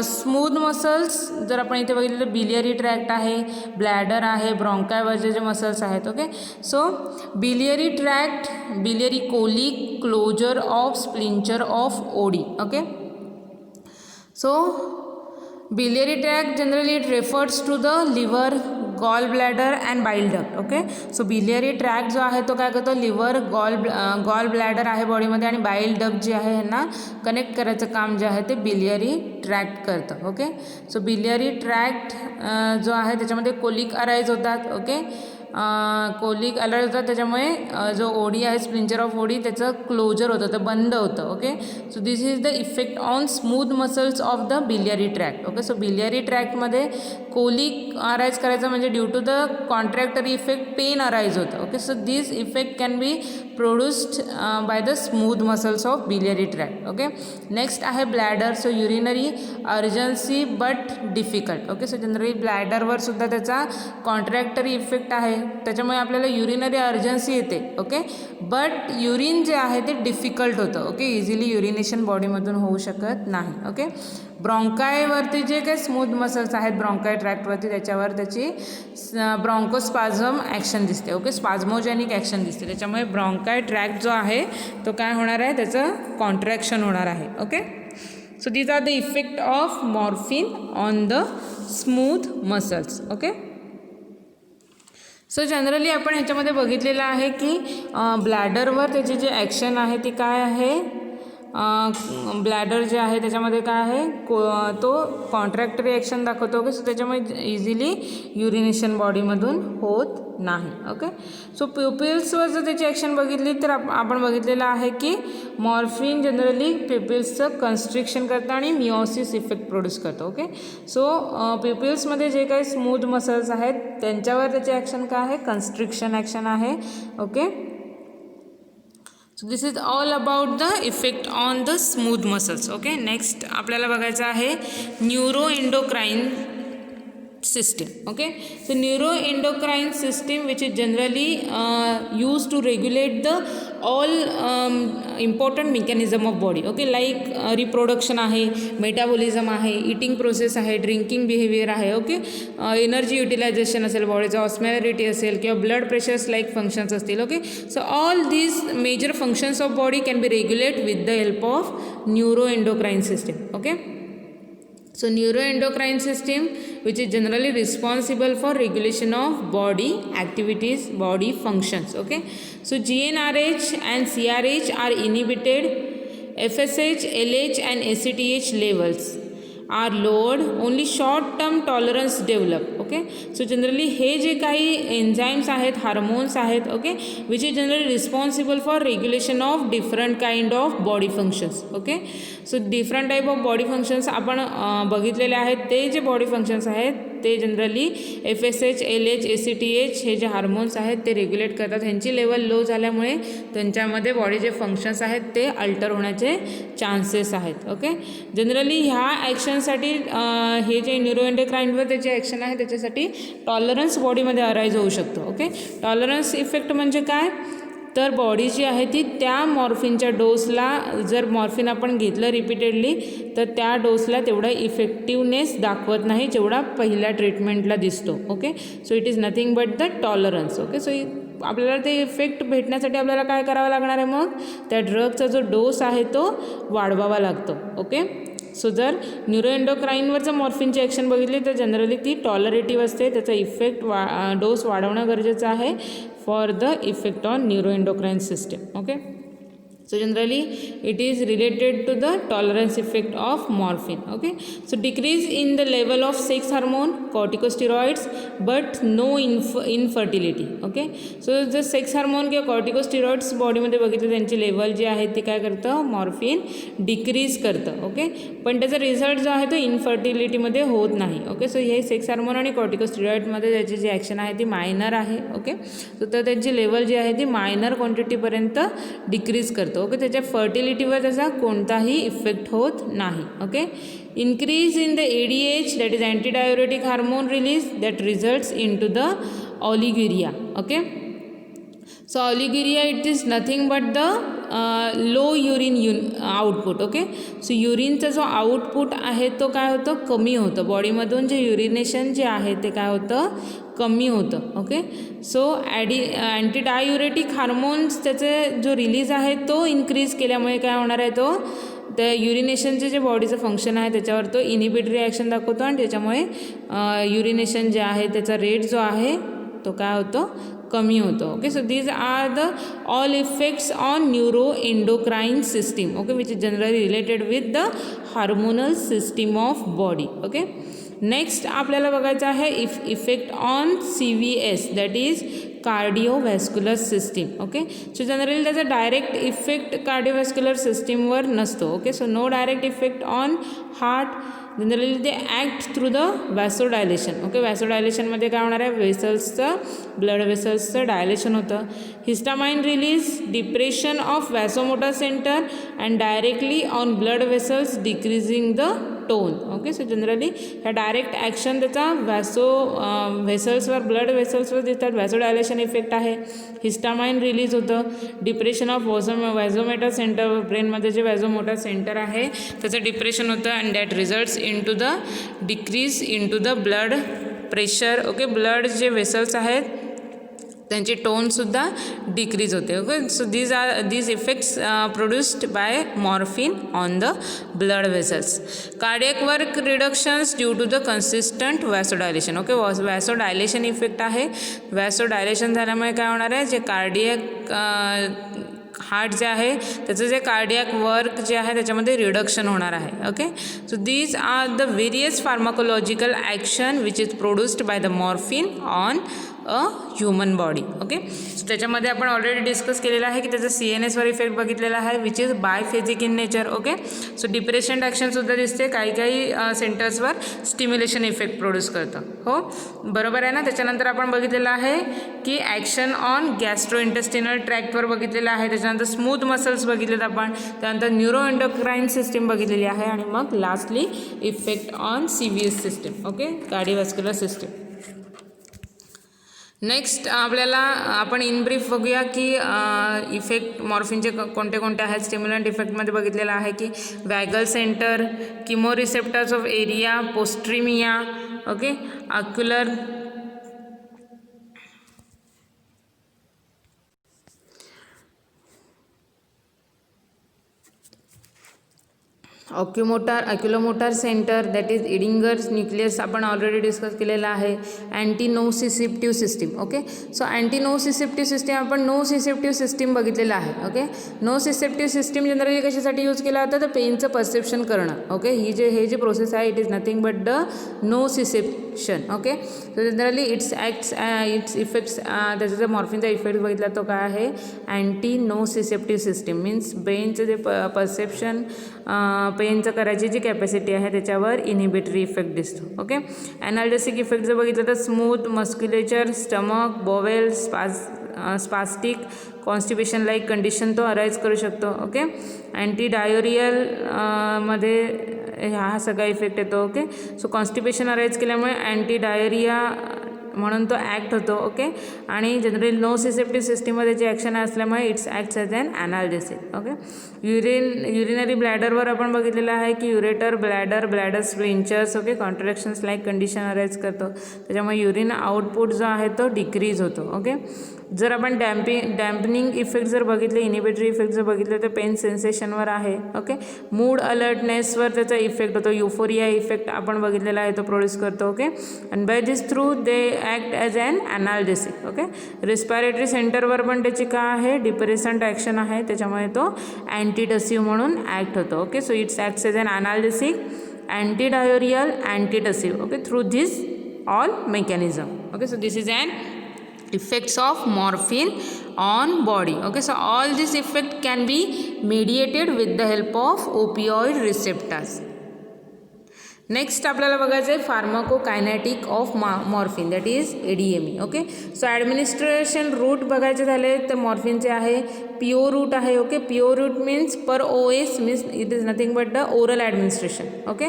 smooth muscles जर आपण इथे बघितलं तर biliary tract आहे, ब्लॅडर आहे, ब्रॉन्कायवरचे जे मसल्स आहेत. Okay, so biliary tract, biliary colic, closure of sphincter of Oddi. Okay, so biliary tract generally it refers to the liver, gall bladder and bile duct. Okay, so biliary tract जो आहे तो काय करतो, liver, gall bladder आहे बॉडीमध्ये आणि बाईल duct जे आहे ह्यांना कनेक्ट करायचं काम जे आहे ते बिलियरी ट्रॅक्ट करतं. ओके, सो बिलियरी ट्रॅक्ट जो आहे त्याच्यामध्ये कोलिक अराईज होतात. ओके, कोलिक अराईज होतात त्याच्यामुळे जो ओडी आहे स्प्लिंचर ऑफ ओडी त्याचं क्लोजर होतं, तर बंद होतं. Okay, so this is the effect on smooth muscles of the biliary tract. Okay, so biliary ट्रॅक्टमध्ये कोलिक अराईज करायचं म्हणजे due to the contractory effect pain arise होतं. Okay, so this effect can be produced by the smooth muscles of biliary tract. Okay, next आहे bladder. So urinary urgency but difficult. Okay, so generally ब्लॅडरवर सुद्धा त्याचा contractory effect आहे त्याच्यामुळे आपल्याला urinary urgency येते. Okay, but urine जे आहे ते डिफिकल्ट होतं. ओके, इझिली युरिनेशन बॉडीमधून होऊ शकत नाही. ओके, ब्रॉन्कायवरती जे काही स्मूथ मसल्स आहेत ब्रॉन्काय ट्रॅक्टवरती त्याच्यावर त्याची ब्रॉन्कोस्पाझम ॲक्शन दिसते. ओके, स्पाझमोजेनिक ॲक्शन दिसते त्याच्यामुळे ब्रॉन्काय ट्रॅक्ट जो आहे तो काय होणार आहे, त्याचं कॉन्ट्रॅक्शन होणार आहे. Okay, so these are the effect of morphine on the smooth muscles. Okay. So generally आपण ह्याच्यामध्ये बघितलेलं आहे की ब्लॅडरवर त्याची जी ॲक्शन आहे ती काय आहे, ब्लॅडर जे आहे त्याच्यामध्ये काय आहे तो कॉन्ट्रॅक्टरी ॲक्शन दाखवतो. ओके, सो त्याच्यामुळे इझिली युरिनेशन बॉडीमधून होत नाही. ओके, सो प्युपिल्सवर जर त्याची ॲक्शन बघितली तर आपण बघितलेलं आहे की मॉर्फिन जनरली प्युपिल्सचं कन्स्ट्रिक्शन करतं आणि मिओसिस इफेक्ट प्रोड्यूस करतं. ओके, सो प्युपिल्समध्ये जे काही स्मूथ मसल्स आहेत त्यांच्यावर त्याची ॲक्शन काय आहे, कन्स्ट्रिक्शन ॲक्शन आहे. Okay, so this is all about the effect on the smooth muscles. Okay, next आपल्याला बघायचं आहे neuroendocrine system. Okay, so neuroendocrine system which is generally used to regulate the all important mechanism of body. Okay, like reproduction आहे, metabolism आहे, eating process आहे, drinking behaviour आहे. Okay, energy utilisation असेल, बॉडीचं osmolality असेल किंवा ब्लड प्रेशर्स लाईक फंक्शन्स असतील. Okay, so all these major functions of body can be regulate with the help of neuroendocrine system. Okay, so neuroendocrine system which is generally responsible for regulation of body activities, body functions. Okay, so GnRH and CRH are inhibited, FSH, LH and ACTH levels are lowered, only short term tolerance develop. Okay, so generally हे जे काही enzymes आहेत, hormones आहेत, okay, which is generally responsible for regulation of different kind of body functions. Okay, so different type of body functions आपण बघितलेले आहेत. ते जे बॉडी फंक्शन्स आहेत ते जनरली FSH, LH, ACTH हे जे हार्मोन्स आहेत ते रेग्युलेट करतात. ह्यांची लेवल लो झाल्यामुळे त्यांच्यामध्ये बॉडी जे फंक्शन्स आहेत ते अल्टर होण्याचे चान्सेस आहेत. ओके, जनरली ह्या ॲक्शनसाठी हे जे न्यूरोएंडोक्राइनवर त्याची ॲक्शन आहे त्याच्यासाठी टॉलरन्स बॉडीमध्ये अराईज होऊ शकतो. ओके, टॉलरन्स इफेक्ट म्हणजे काय, तर बॉडी जी आहे ती त्या मॉर्फिनच्या डोसला, जर मॉर्फिन आपण घेतलं रिपीटेडली तर त्या डोसला तेवढा इफेक्टिवनेस दाखवत नाही जेवढा पहिल्या ट्रीटमेंटला दिसतो. Okay, so it is nothing but the tolerance. Okay, so आपल्याला ते इफेक्ट भेटण्यासाठी आपल्याला काय करावं लागणार आहे, मग त्या ड्रगचा जो डोस आहे तो वाढवावा लागतो. ओके, सो जर न्यूरोएंडोक्राइनवर जर मॉर्फिनची ॲक्शन बघितली तर जनरली ती टॉलरेटिव्ह असते, त्याचा इफेक्ट डोस वाढवणं गरजेचं आहे for the effect on neuroendocrine system. Okay, so generally it is related to the tolerance effect of morphine. Okay, so decrease in the level of sex hormone, corticosteroids, but no infertility. Okay, so जर sex hormone किंवा कॉर्टिकोस्टिरॉइड्स बॉडीमध्ये बघितलं त्यांची level जी आहे ती काय करतं, मॉर्फिन डिक्रीज करतं. ओके, पण त्याचा रिझल्ट जो आहे तो इनफर्टिलिटीमध्ये होत नाही. ओके, सो हे सेक्स हार्मोन आणि कॉर्टिकोस्टिरॉइडमध्ये त्याची जी ॲक्शन आहे ती मायनर आहे. ओके, सो तर त्यांची लेवल जी आहे ती मायनर क्वांटिटीपर्यंत डिक्रीज करतं. ओके, त्याच्या फर्टिलिटीवर त्याचा कोणताही इफेक्ट होत नाही. Okay, increase in the ADH that is antidiuretic hormone release that results in to the oliguria. Okay, so oliguria it is nothing but the low urine output. Okay, so युरिनचा जो output आहे तो काय होतं, कमी होतं. बॉडीमधून जे युरिनेशन जे आहे ते काय होतं, कमी होतं. ओके, सो अँटीडायुरेटिक हार्मोन्स त्याचे जो रिलीज आहे तो इन्क्रीज केल्यामुळे काय होणार आहे, तो त्या युरिनेशनचे जे बॉडीचं फंक्शन आहे त्याच्यावर तो इनिबिटरी ॲक्शन दाखवतो आणि त्याच्यामुळे युरिनेशन जे आहे त्याचा रेट जो आहे तो काय होतो, कमी होतो. Okay, so these are the all effects on neuroendocrine system. Okay, which is generally related with the hormonal system of body. Okay, next आपल्याला बघायचं आहे effect on CVS that is cardiovascular system. Okay, so generally त्याचा direct effect cardiovascular सिस्टीमवर नसतो. Okay, so no direct effect on heart. Generally ते act through the vasodilation. Okay, वॅसोडायलेशनमध्ये काय होणार आहे, वेसल्सचं, ब्लड वेसल्सचं डायलेशन होतं. Histamine release, depression of vasomotor centre and directly on blood vessels decreasing the tone. Okay, so generally ह्या direct action त्याचा वेसल्सवर, ब्लड वेसल्सवर दिसतात. वॅसोडायलेशन इफेक्ट आहे, हिस्टामाइन रिलीज होतं, डिप्रेशन ऑफ वॅझोमोटर सेंटर, ब्रेनमध्ये जे वॅझोमोटर सेंटर आहे त्याचं डिप्रेशन होतं and that results in to the decrease in to the blood pressure. Okay, blood जे वेसल्स आहेत त्यांची टोनसुद्धा डिक्रीज होते. Okay, so these effects produced by morphine on the blood vessels. Cardiac work reductions due to the consistent vasodilation. Okay, vasodilation effect आहे. Vasodilation झाल्यामुळे काय होणार आहे, जे कार्डियक हार्ट जे आहे त्याचं जे कार्डियक वर्क जे आहे त्याच्यामध्ये रिडक्शन होणार आहे. Okay, so these are the various pharmacological action which is produced by the morphine on a human body. Okay, so त्याच्यामध्ये आपण ऑलरेडी डिस्कस केलेलं आहे की त्याचा CNSवर इफेक्ट बघितलेला आहे which is biphasic in nature. Okay, so depression ॲक्शनसुद्धा दिसते, काही सेंटर्सवर स्टिम्युलेशन इफेक्ट प्रोड्यूस करतं. हो, बरोबर आहे ना. त्याच्यानंतर आपण बघितलेलं आहे की ॲक्शन ऑन गॅस्ट्रो इंटेस्टिनल ट्रॅक्टवर बघितलेलं आहे. त्याच्यानंतर स्मूथ मसल्स बघितलेत आपण, त्यानंतर न्यूरो एंडोक्राइन सिस्टीम बघितलेली आहे आणि मग lastly effect on CVS system. Okay, cardiovascular system. Next आपण इन ब्रीफ बघूया की इफेक्ट मॉर्फिनचे कोणते कोणते आहेत. स्टिम्युलंट इफेक्टमध्ये बघितलेलं आहे की vagal centre, chemoreceptors of area, postrema, okay, ocular oculomotor centre, that is Edinger's nucleus आपण ऑलरेडी डिस्कस केलेला आहे. Anti nociceptive system. Okay, so anti nociceptive system आपण नोसिसेप्टिव्ह सिस्टीम बघितलेलं आहे. ओके, नोसिसेप्टिव्ह सिस्टीम जनरली कशासाठी यूज केला जातं, तर पेनचं परसेप्शन करणं. ओके, हे जे प्रोसेस आहे it is nothing but the nociception. Okay, so generally its effects त्याचा जो मॉर्फिनचा इफेक्ट बघितला तो काय आहे, अँटी नोसिसेप्टिव्ह सिस्टीम मीन्स ब्रेनचं जे परसेप्शन पेनचं करायची जी कॅपॅसिटी आहे त्याच्यावर इनहिबिटरी इफेक्ट दिसतो. ओके, ॲनाल्जेसिक इफेक्ट जर बघितलं तर smooth musculature, stomach, bowel, spastic, constipation like condition तो अराईज करू शकतो. ओके, अँटी डायोरियल मध्ये हा सगळा इफेक्ट येतो. ओके, सो कॉन्स्टिपेशन अराईज केल्यामुळे अँटी डायोरिया म्हणून तो ॲक्ट होतो. ओके, आणि जनरली नोसिसेप्टिव्ह सिस्टीममध्ये जे ॲक्शन असल्यामुळे its acts as an analgesic. Okay, urinary ब्लॅडरवर आपण बघितलेलं आहे की ureter, bladder sphincters, okay, contractions like condition arise करतो. त्याच्यामुळे युरिन आउटपुट जो आहे तो डिक्रीज होतो. ओके, जर आपण डॅम्पनिंग इफेक्ट जर बघितले, इनिबिटरी इफेक्ट जर बघितले तर पेन सेन्सेशनवर आहे. ओके, मूड अलर्टनेसवर त्याचा इफेक्ट होतो. युफोरिया इफेक्ट आपण बघितलेला आहे तो प्रोड्यूस करतो. Okay, and by this through they act as an analgesic. Okay, respiratory सेंटरवर पण त्याची काय आहे, डिप्रेसंट ॲक्शन आहे, त्याच्यामुळे तो अँटीटसिव्ह म्हणून ॲक्ट होतो. Okay, so its acts as an analgesic, antidiarrhoeal, antitussive. Okay, through this all mechanism. Okay, so this is an effects of morphine on body. Okay, so all this effect can be mediated with the help of opioid receptors. Next आपल्याला बघायचं आहे pharmacokinetic of morphine, that is ADME. Okay, so administration route बघायचे झाले तर मॉर्फिनचे आहे PO route आहे. Okay, PO route means per OS means it is nothing but the oral administration. Okay,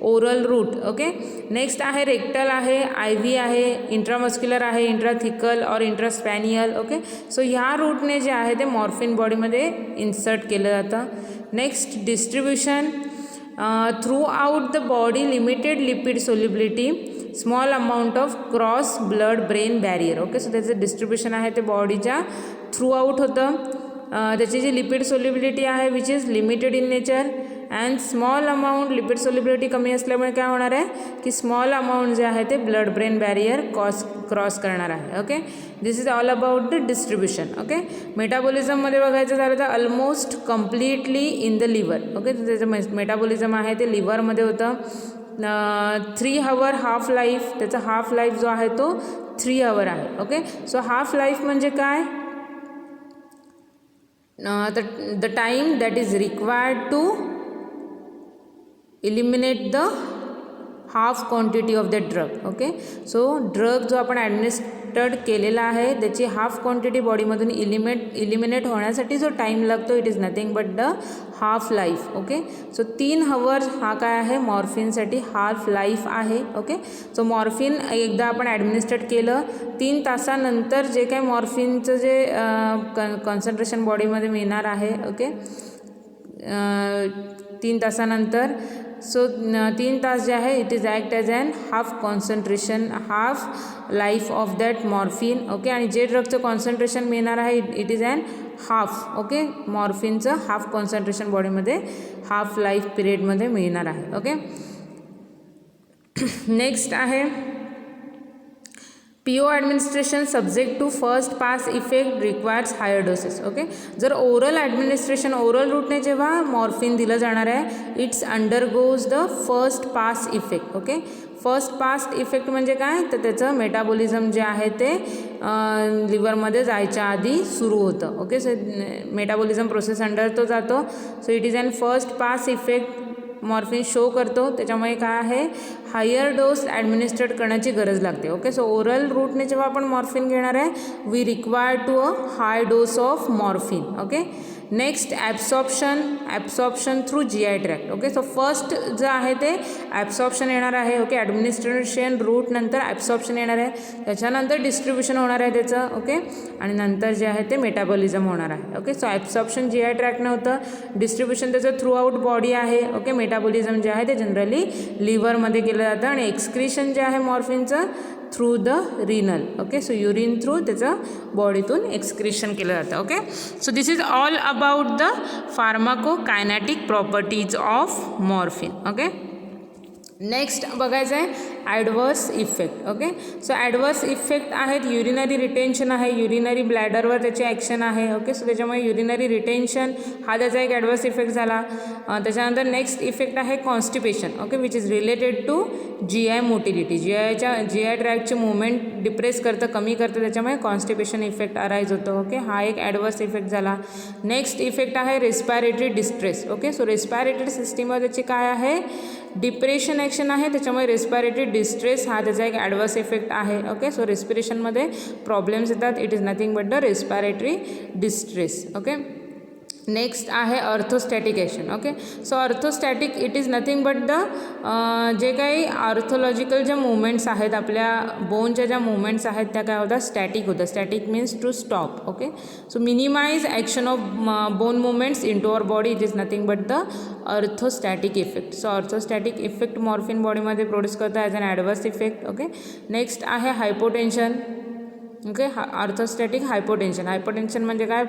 oral route. Okay, next आहे rectal आहे, IV आहे, intramuscular आहे, इंट्राथिकल और इंट्रास्पॅनियल. ओके, सो ह्या रूटने जे आहे ते मॉर्फिन बॉडीमध्ये इन्सर्ट केलं जातं. Next distribution throughout the body, limited lipid solubility, small amount of cross blood brain barrier. Okay, so त्याचं डिस्ट्रीब्युशन आहे ते बॉडीच्या थ्रूआउट होतं. त्याची जी लिपिड सोल्युबिलिटी आहे which is limited in nature and small amount, lipid solubility कमी असल्यामुळे काय होणार आहे की स्मॉल अमाऊंट जे आहे ते ब्लड ब्रेन बॅरियर क्रॉस करणार आहे. Okay, this is all about the distribution. Okay, मेटाबॉलिझममध्ये बघायचं झालं तर almost completely in the liver. Okay, त्याचं मेटाबॉलिझम आहे ते लिव्हरमध्ये होतं. 3 hour हाफ लाईफ, त्याचा हाफ लाईफ जो आहे तो 3 hour आहे. ओके, सो हाफ लाईफ म्हणजे काय, the time that is required to eliminate the half quantity of the drug. Okay, so drug जो आपण ॲडमिनिस्टर्ड केलेला आहे त्याची हाफ क्वांटिटी बॉडीमधून इलिमिनेट होण्यासाठी जो टाईम लागतो it is nothing but the half life. Okay, so 3 hours हा काय आहे मॉर्फिनसाठी हाफ लाईफ आहे. ओके, सो मॉर्फिन एकदा आपण ॲडमिनिस्टर्ड केलं 3 तासानंतर जे काय मॉर्फिनचं जे कॉन्सन्ट्रेशन बॉडीमध्ये मिळणार आहे. ओके, 3 तासानंतर सो 3 तास जे आहे it is act as an half concentration half life of that morphine. Okay, आणि जे ड्रगचं कॉन्सन्ट्रेशन मिळणार आहे it is an half. Okay, मॉर्फिनचं हाफ कॉन्सन्ट्रेशन बॉडीमध्ये हाफ लाईफ पिरियडमध्ये मिळणार आहे. ओके, नेक्स्ट आहे PO administration subject to first pass effect requires higher doses. Okay, जर ओरल ॲडमिनिस्ट्रेशन ओरल रूटने जेव्हा मॉर्फिन दिलं जाणार आहे its undergoes the first pass effect. Okay, first pass effect म्हणजे काय तर त्याचं मेटाबॉलिझम जे आहे ते लिव्हरमध्ये जायच्या आधी सुरू होतं. Okay, so metabolism process under तो जातो. So it is an first pass effect morphine show करतो. त्याच्यामुळे काय आहे हायर डोस ॲडमिनिस्ट्रेट करण्याची गरज लागते. ओके, सो ओरल रूटने जेव्हा आपण मॉर्फिन घेणार आहे we require to a high dose of morphine. Okay, next absorption through GI tract. Okay, so first जे आहे ते ॲब्सॉर्प्शन येणार आहे. ओके, ॲडमिनिस्ट्रेशन रूट नंतर ॲब्सॉर्प्शन येणार आहे, त्याच्यानंतर डिस्ट्रीब्युशन होणार आहे त्याचं. ओके, आणि नंतर जे आहे ते मेटाबॉलिझम होणार आहे. ओके, सो ॲब्सॉर्प्शन GI ट्रॅक्टनं होतं, डिस्ट्रीब्युशन त्याचं थ्रू आउट बॉडी आहे. ओके, मेटाबॉलिझम जे आहे ते जनरली लिव्हरमध्ये केलं जातं आणि एक्सक्रिशन जे आहे मॉर्फिनचं through the renal. Okay, so urine through त्याचं बॉडीतून एक्सक्रिशन केलं जातं. Okay, so this is all about the pharmacokinetic properties of morphine. Okay, next बघायचं आहे adverse effect. Okay, so adverse effect आहेत युरिनरी रिटेन्शन आहे, युरिनरी ब्लॅडरवर त्याची ॲक्शन आहे. ओके, सो त्याच्यामुळे युरिनरी रिटेन्शन हा त्याचा एक ॲडवर्स इफेक्ट झाला. त्याच्यानंतर नेक्स्ट इफेक्ट आहे constipation. Okay, which is related to GI motility. GI ट्रॅकची movement depress करतं, कमी करतं, त्याच्यामुळे कॉन्स्टिपेशन इफेक्ट अराईज होतो. ओके, हा एक ॲडवर्स इफेक्ट झाला. नेक्स्ट इफेक्ट आहे respiratory distress. Okay, so respiratory सिस्टीमवर त्याची काय आहे डिप्रेशन ॲक्शन आहे, त्याच्यामुळे रेस्पायरेटरी डिस्ट्रेस हा त्याचा एक ॲडवर्स इफेक्ट आहे. ओके, सो रेस्पिरेशनमध्ये प्रॉब्लेम्स येतात, it is nothing but the respiratory distress. Okay, next आहे orthostatic action. Okay, so orthostatic it is nothing but the जे काही अर्थोलॉजिकल ज्या मुवमेंट्स आहेत आपल्या बोनच्या ज्या मुवमेंट्स आहेत त्या काय होतात स्टॅटिक होतं. Static means to stop. Okay, so minimise action of bone movements in to our body it is nothing but the orthostatic effect. So orthostatic effect morphine बॉडीमध्ये प्रोड्यूस करतं as an adverse effect. Okay, next आहे hypotension. Okay, orthostatic hypotension म्हणजे काय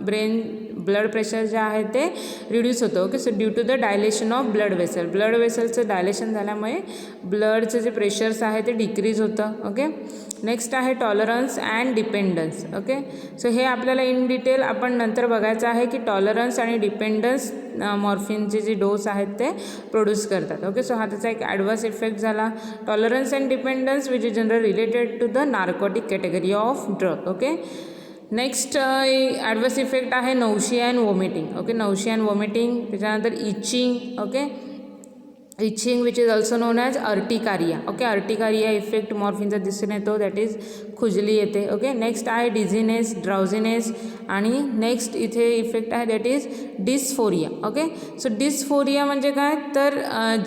brain blood pressure जे आहे ते reduce होतं. Okay, so due to the dilation of blood वेसलचं डायलेशन झाल्यामुळे ब्लडचं जे प्रेशर्स आहे ते डिक्रीज होतं. ओके, नेक्स्ट आहे tolerance and dependence. Okay, so हे आपल्याला इन डिटेल आपण नंतर बघायचं आहे की टॉलरन्स आणि डिपेंडन्स मॉर्फिनचे जे डोस आहेत ते प्रोड्यूस करतात. ओके, सो हा त्याचा एक ॲडवर्स इफेक्ट झाला. Tolerance and dependence which is general related to the narcotic category of drug. Okay, next adverse effect आहे nausea and vomiting. Okay, nausea and vomiting, त्याच्यानंतर itching. Okay, itching which is also known as urticaria. Okay, urticaria effect मॉर्फिनचा दिसून येतो, that is खुजली येते. Okay, next आहे dizziness drowsiness आणि next इथे इफेक्ट आहे that is dysphoria. Okay, so dysphoria म्हणजे काय तर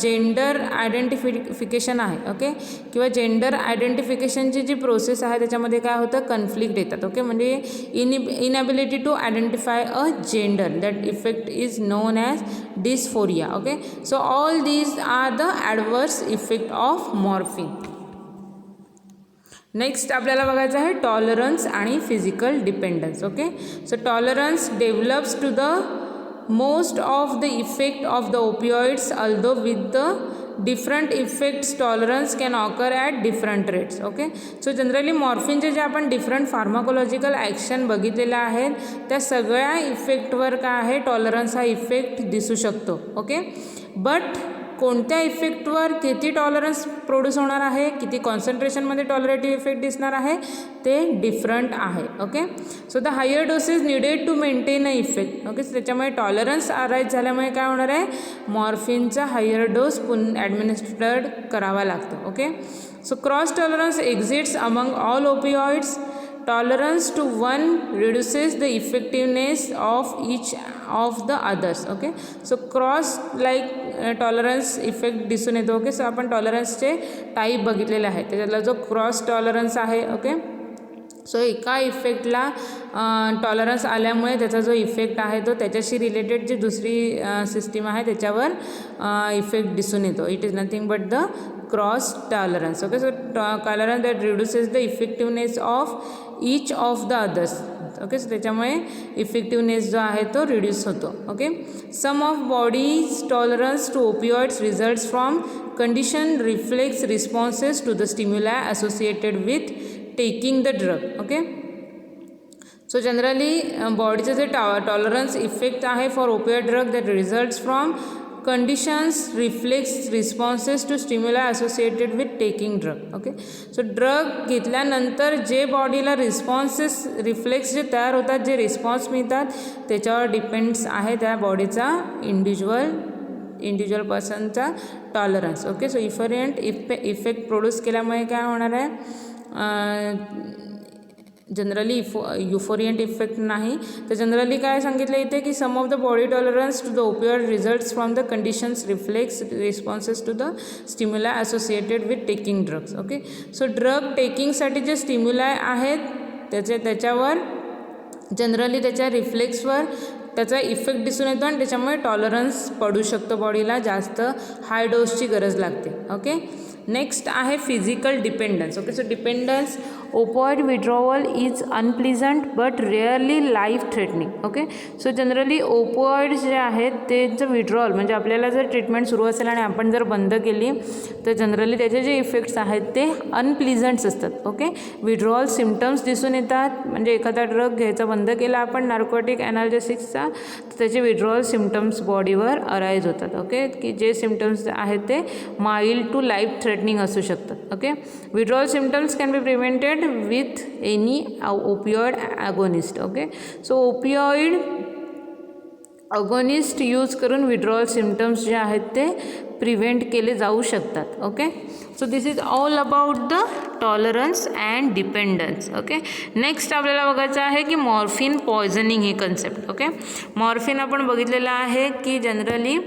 जेंडर आयडेंटिफिकेशन आहे. ओके, किंवा जेंडर आयडेंटिफिकेशनची जी प्रोसेस आहे त्याच्यामध्ये काय होतं कन्फ्लिक्ट येतात. ओके, म्हणजे inability to identify a gender, that effect is known as dysphoria. Okay, so all these are the adverse effect of morphine. Next आपल्याला बघायचं आहे टॉलरन्स आणि physical dependence. Okay, so tolerance develops to the most of the effect of the opioids although with the different effects tolerance can occur at different rates. Okay, so generally मॉर्फिनचे जे आपण different pharmacological action बघितलेले आहेत त्या सगळ्या इफेक्टवर काय आहे tolerance हा effect दिसू शकतो. ओके, बट कोणत्या इफेक्टवर किती टॉलरन्स प्रोड्यूस होणार आहे, किती कॉन्सन्ट्रेशनमध्ये टॉलरेटिव्ह इफेक्ट दिसणार आहे ते डिफरंट आहे. Okay, so the higher doses needed to maintain a effect. Okay, त्याच्यामुळे टॉलरन्स अराईज झाल्यामुळे काय होणार आहे मॉर्फिनचा हायर डोस ॲडमिनिस्टर्ड करावा लागतो. Okay, so cross tolerance exits among all opioids. Tolerance to one reduces the effectiveness of each of the others. Okay, so cross like tolerance effect दिसून येतो. Okay, so आपण टॉलरन्सचे type बघितलेले आहेत त्याच्यातला जो क्रॉस टॉलरन्स आहे. ओके, सो एका इफेक्टला tolerance आल्यामुळे त्याचा जो इफेक्ट आहे तो त्याच्याशी रिलेटेड जी दुसरी सिस्टीम आहे त्याच्यावर इफेक्ट दिसून येतो. It is nothing but the cross tolerance. Okay, so tolerance that reduces the effectiveness of each of the others. Okay, so त्याच्यामुळे इफेक्टिवनेस जो आहे तो रिड्यूस होतो. Okay, some of body's tolerance to opioids results from condition reflex responses to the stimuli associated with taking the drug. Okay, so generally बॉडीचं जे tolerance effect आहे for opioid drug that results from conditions reflex responses to स्टिम्युलाई associated with taking drug. Okay, so drug घेतल्यानंतर जे बॉडीला reflex जे तयार होतात, जे रिस्पॉन्स मिळतात त्याच्यावर डिपेंड्स आहे त्या बॉडीचा इंडिव्हिज्युअल पर्सनचा tolerance. Okay, so efferent effect produce केल्यामुळे काय होणार आहे, जनरली युफोरियंट इफेक्ट नाही. तर जनरली काय सांगितलं इथे की some of the body tolerance to the opioid results from the conditions reflex responses to the stimuli associated with taking drugs. Okay, so drug टेकिंगसाठी जे स्टिम्युलाई आहेत त्याच्यावर जनरली त्याच्या रिफ्लेक्सवर त्याचा इफेक्ट दिसून येतो आणि त्याच्यामुळे टॉलरन्स पडू शकतो बॉडीला, जास्त हाय डोसची गरज लागते. ओके, नेक्स्ट आहे physical dependence. Okay, so dependence opioid withdrawal is unpleasant but rarely life threatening. Okay, so generally opioids जे आहेत त्यांचं विड्रॉवल म्हणजे आपल्याला जर ट्रीटमेंट सुरू असेल आणि आपण जर बंद केली तर जनरली त्याचे जे इफेक्ट्स आहेत ते अनप्लिझंट्स असतात. ओके, विड्रॉवल सिम्टम्स दिसून येतात म्हणजे एखादा ड्रग घ्यायचा बंद केला आपण नार्कोटिक ॲनाल्जेसिक्सचा तर त्याचे विड्रॉवल सिम्टम्स बॉडीवर अराईज होतात. ओके, की जे सिम्टम्स आहेत ते माइल्ड टू लाईफ थ्रेटनिंग असू शकतात. Okay, withdrawal symptoms can be prevented with any opioid agonist. Okay, so opioid agonist use करून विड्रॉवल सिम्टम्स जे आहेत ते प्रिव्हेंट केले जाऊ शकतात. Okay, so this is all about the tolerance and dependence. Okay, next आपल्याला बघायचं आहे की मॉर्फिन पॉयझनिंग ही कन्सेप्ट. ओके, मॉर्फिन आपण बघितलेलं आहे की जनरली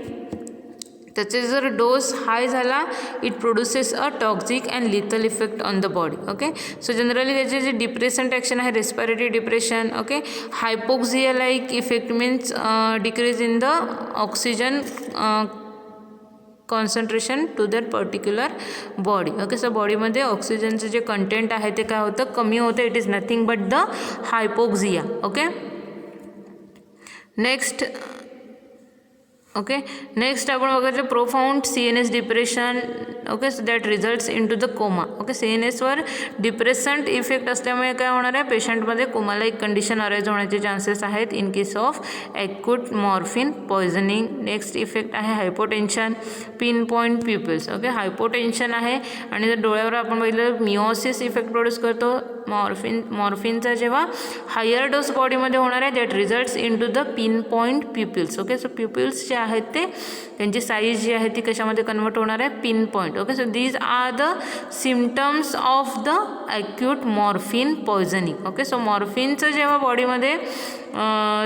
त्याचे जर डोस हाय झाला it produces a toxic and lethal effect on the body. Okay, so generally त्याचे जे डिप्रेसंट ॲक्शन आहे respiratory depression. Okay, hypoxia like effect means decrease in the oxygen concentration to that particular body. Okay, so बॉडीमध्ये ऑक्सिजनचं जे content आहे ते काय होतं, कमी होतं. It is nothing but the hypoxia. Okay, next next आपण बघायचं profound CNS depression. Okay, so that results in to the coma. Okay, CNSवर डिप्रेसंट इफेक्ट असल्यामुळे काय होणार आहे, पेशंटमध्ये कोमालाईक कंडिशन अराईज होण्याचे चान्सेस आहेत in case of acute morphine poisoning. Next effect आहे hypotension, pin point pupils. Okay, hypotension आहे आणि जर डोळ्यावर आपण बघितलं मिओसिस इफेक्ट प्रोड्यूस करतो. मॉर्फिनचा जेव्हा हायर डोस बॉडीमध्ये होणार आहे that results in to the pin point pupils. Okay, so pupils जे आहेत ते त्यांची साईज जी आहे ती कशामध्ये कन्वर्ट होणार आहे, pin point. Okay, so these are the symptoms of the acute morphine poisoning. Okay, so मॉर्फिनचं जेव्हा बॉडीमध्ये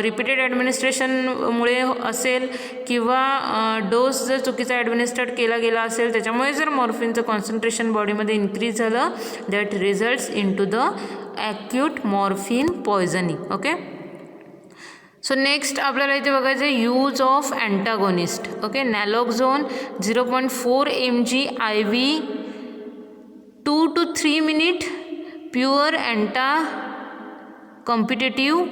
रिपीटेड ॲडमिनिस्ट्रेशनमुळे असेल किंवा डोस जर चुकीचा ॲडमिनिस्ट्रेट केला गेला असेल त्याच्यामुळे जर मॉर्फिनचं कॉन्सन्ट्रेशन बॉडीमध्ये इन्क्रीज झालं that results in to the acute morphine poisoning. Okay, so next आपल्याला इथे बघायचं आहे use of antagonist. Okay, naloxone 0.4 mg IV 2 to 3 minute pure अँटा competitive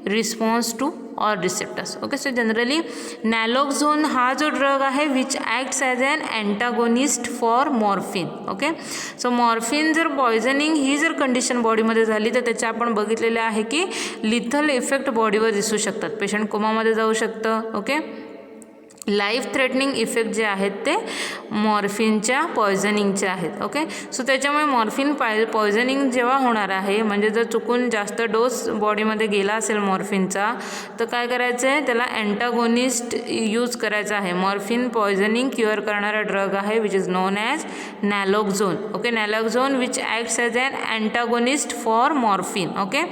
response to or receptors. Okay, so generally naloxone हा जो drug आहे which acts as an antagonist for morphine. Okay, so morphine जर poisoning ही जर condition बॉडीमध्ये झाली तर त्याचे आपण बघितलेले आहे की लिथल इफेक्ट बॉडीवर दिसू शकतात. पेशंट कोमामध्ये जाऊ शकतं. ओके, लाईफ थ्रेटनिंग इफेक्ट जे आहेत ते मॉर्फिनच्या पॉयझनिंगचे आहेत. ओके, सो त्याच्यामुळे मॉर्फिन पॉयझनिंग जेव्हा होणार आहे म्हणजे जर चुकून जास्त डोस बॉडीमध्ये गेला असेल मॉर्फिनचा तर काय करायचं आहे, त्याला अँटागोनिस्ट यूज करायचा आहे. मॉर्फिन पॉयझनिंग क्युअर करणारा ड्रग आहे which is known as naloxone. Okay, naloxone which acts as an antagonist for morphine. Okay,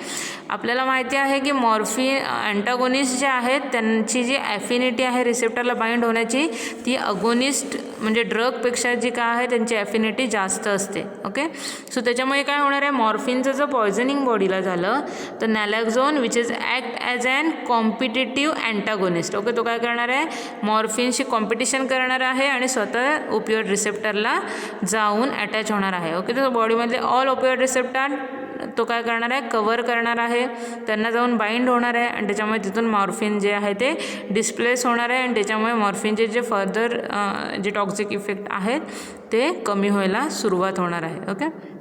आपल्याला माहिती आहे की मॉर्फिन अँटागोनिस्ट जे आहेत त्यांची जी ॲफिनिटी आहे रिसेप्टरला बाइंड होण्याची ती अगोनिस्ट म्हणजे ड्रगपेक्षा जी काय आहे त्यांची ॲफिनिटी जास्त असते. ओके, सो त्याच्यामुळे काय होणार आहे, मॉर्फिनचं जर पॉयझनिंग बॉडीला झालं तर naloxone which is act as an competitive antagonist. Okay, तो काय करणार आहे, मॉर्फिनशी कॉम्पिटिशन करणार आहे आणि स्वतः ओपिओइड रिसेप्टरला जाऊन अटॅच होणार आहे. ओके, तर बॉडीमधले ऑल ओपिओइड रिसेप्टर तो काय करणार आहे, कवर करणार आहे, त्यांना जाऊन बाइंड होणार आहे आणि त्याच्यामुळे तिथून मॉर्फिन जे आहे ते डिस्प्लेस होणार आहे आणि त्याच्यामुळे मॉर्फिनचे जे फर्दर जे टॉक्सिक इफेक्ट आहेत ते कमी व्हायला सुरुवात होणार आहे. ओके,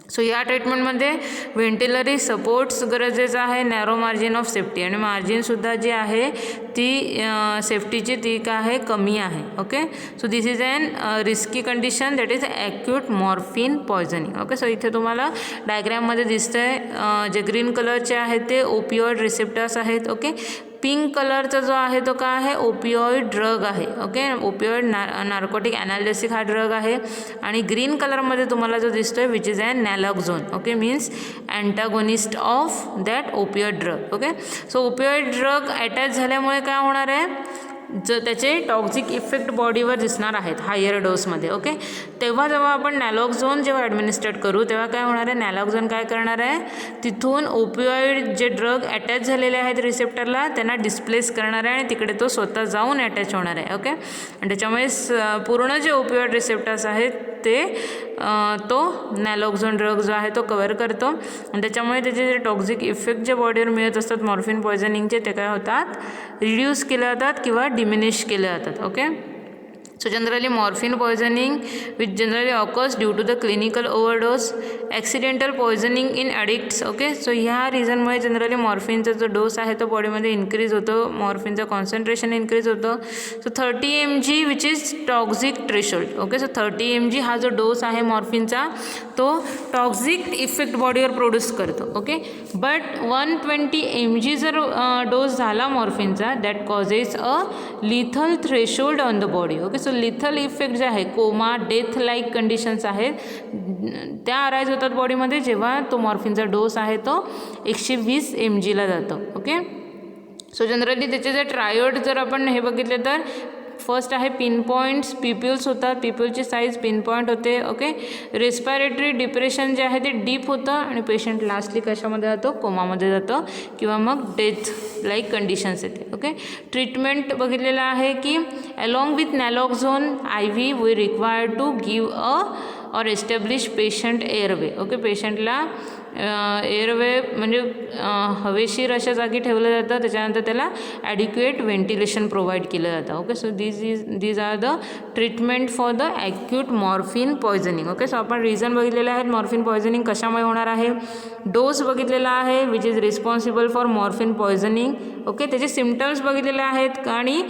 सो या ट्रीटमेंटमध्ये व्हेंटिलरी सपोर्ट्स गरजेचं आहे, नॅरो मार्जिन ऑफ सेफ्टी आणि मार्जिनसुद्धा जी आहे ती सेफ्टीची ती काय आहे कमी आहे. Okay, so this is an risky condition that is acute morphine poisoning. Okay, so इथे तुम्हाला डायग्रॅममध्ये दिसतं आहे जे ग्रीन कलरचे आहेत ते ओपिओइड रिसेप्टर्स आहेत. ओके, पिंक कलरचा जो आहे तो काय आहे, ओपिओइड ड्रग आहे. ओके, ओपिओइड नार्कोटिक ॲनाल्जेसिक हा ड्रग आहे आणि ग्रीन कलरमध्ये तुम्हाला जो दिसतोय which is an naloxone. Okay, means antagonist of that opioid drug. Okay, so opioid drug attach झाल्यामुळे काय होणार आहे, जर त्याचे टॉक्सिक इफेक्ट बॉडीवर दिसणार आहेत हायर डोसमध्ये. ओके, तेव्हा जेव्हा आपण नॅलॉक्झोन जेव्हा ॲडमिनिस्ट्रेट करू तेव्हा काय होणार आहे, नॅलॉक्झोन काय करणार आहे, तिथून ओपिओइड जे ड्रग अटॅच झालेले आहेत रिसेप्टरला त्यांना डिस्प्लेस करणार आहे आणि तिकडे तो स्वतः जाऊन अटॅच होणार आहे. ओके, आणि त्याच्यामुळे पूर्ण जे ओपिओइड रिसेप्टर्स आहेत ते तो नॅलॉक्झोन ड्रग जो आहे तो कवर करतो आणि त्याच्यामुळे त्याचे जे टॉक्सिक इफेक्ट जे बॉडीवर मिळत असतात मॉर्फिन पॉयझनिंगचे ते काय होतात, रिड्यूस केले जातात किंवा डिमिनिश केले जातात. Okay, so generally morphine poisoning which generally occurs due to the clinical overdose, accidental poisoning in addicts. Okay, so ह्या रिझनमुळे जनरली मॉर्फिनचा जो डोस आहे तो बॉडीमध्ये इन्क्रीज होतो, मॉर्फिनचं कॉन्सन्ट्रेशन इन्क्रीज होतं. So 30 mg which is toxic threshold. Okay, so 30 mg हा जो डोस आहे मॉर्फिनचा तो टॉक्सिक इफेक्ट बॉडीवर प्रोड्यूस करतो. ओके, बट 120 mg जर डोस झाला मॉर्फिनचा that causes a lethal threshold on the body. Okay, so lethal effect जे आहे, कोमा, डेथ लाईक कंडिशन्स आहेत त्या अराईज होतात बॉडीमध्ये जेव्हा तो मॉर्फिनचा डोस आहे तो 120 mgला जातो. ओके, सो जनरली त्याचे जे ट्रायोड जर आपण हे बघितले तर फर्स्ट आहे पिन पॉईंट्स, पिप्युल्स होतात, पिप्युलची साईज पिन पॉईंट होते. ओके, रेस्पिरेटरी डिप्रेशन जे आहे ते डीप होतं आणि पेशंट लास्टली कशामध्ये जातो, कोमामध्ये जातो किंवा मग डेथ लाईक कंडिशन्स येते. ओके, ट्रीटमेंट बघितलेलं आहे की along with naloxone IV we required to give a or establish patient airway. Okay, पेशंटला एअरवे म्हणजे हवेशीर अशा जागी ठेवलं जातं, त्याच्यानंतर त्याला ॲडिक्युएट व्हेंटिलेशन प्रोव्हाइड केलं जातं. Okay, so these are the treatment for the acute morphine poisoning. Okay, so आपण रिझन बघितलेले आहेत मॉर्फिन पॉयझनिंग कशामुळे होणार आहे, डोस बघितलेला आहे which is responsible for morphine poisoning. Okay, त्याचे सिम्पटम्स बघितलेले आहेत आणि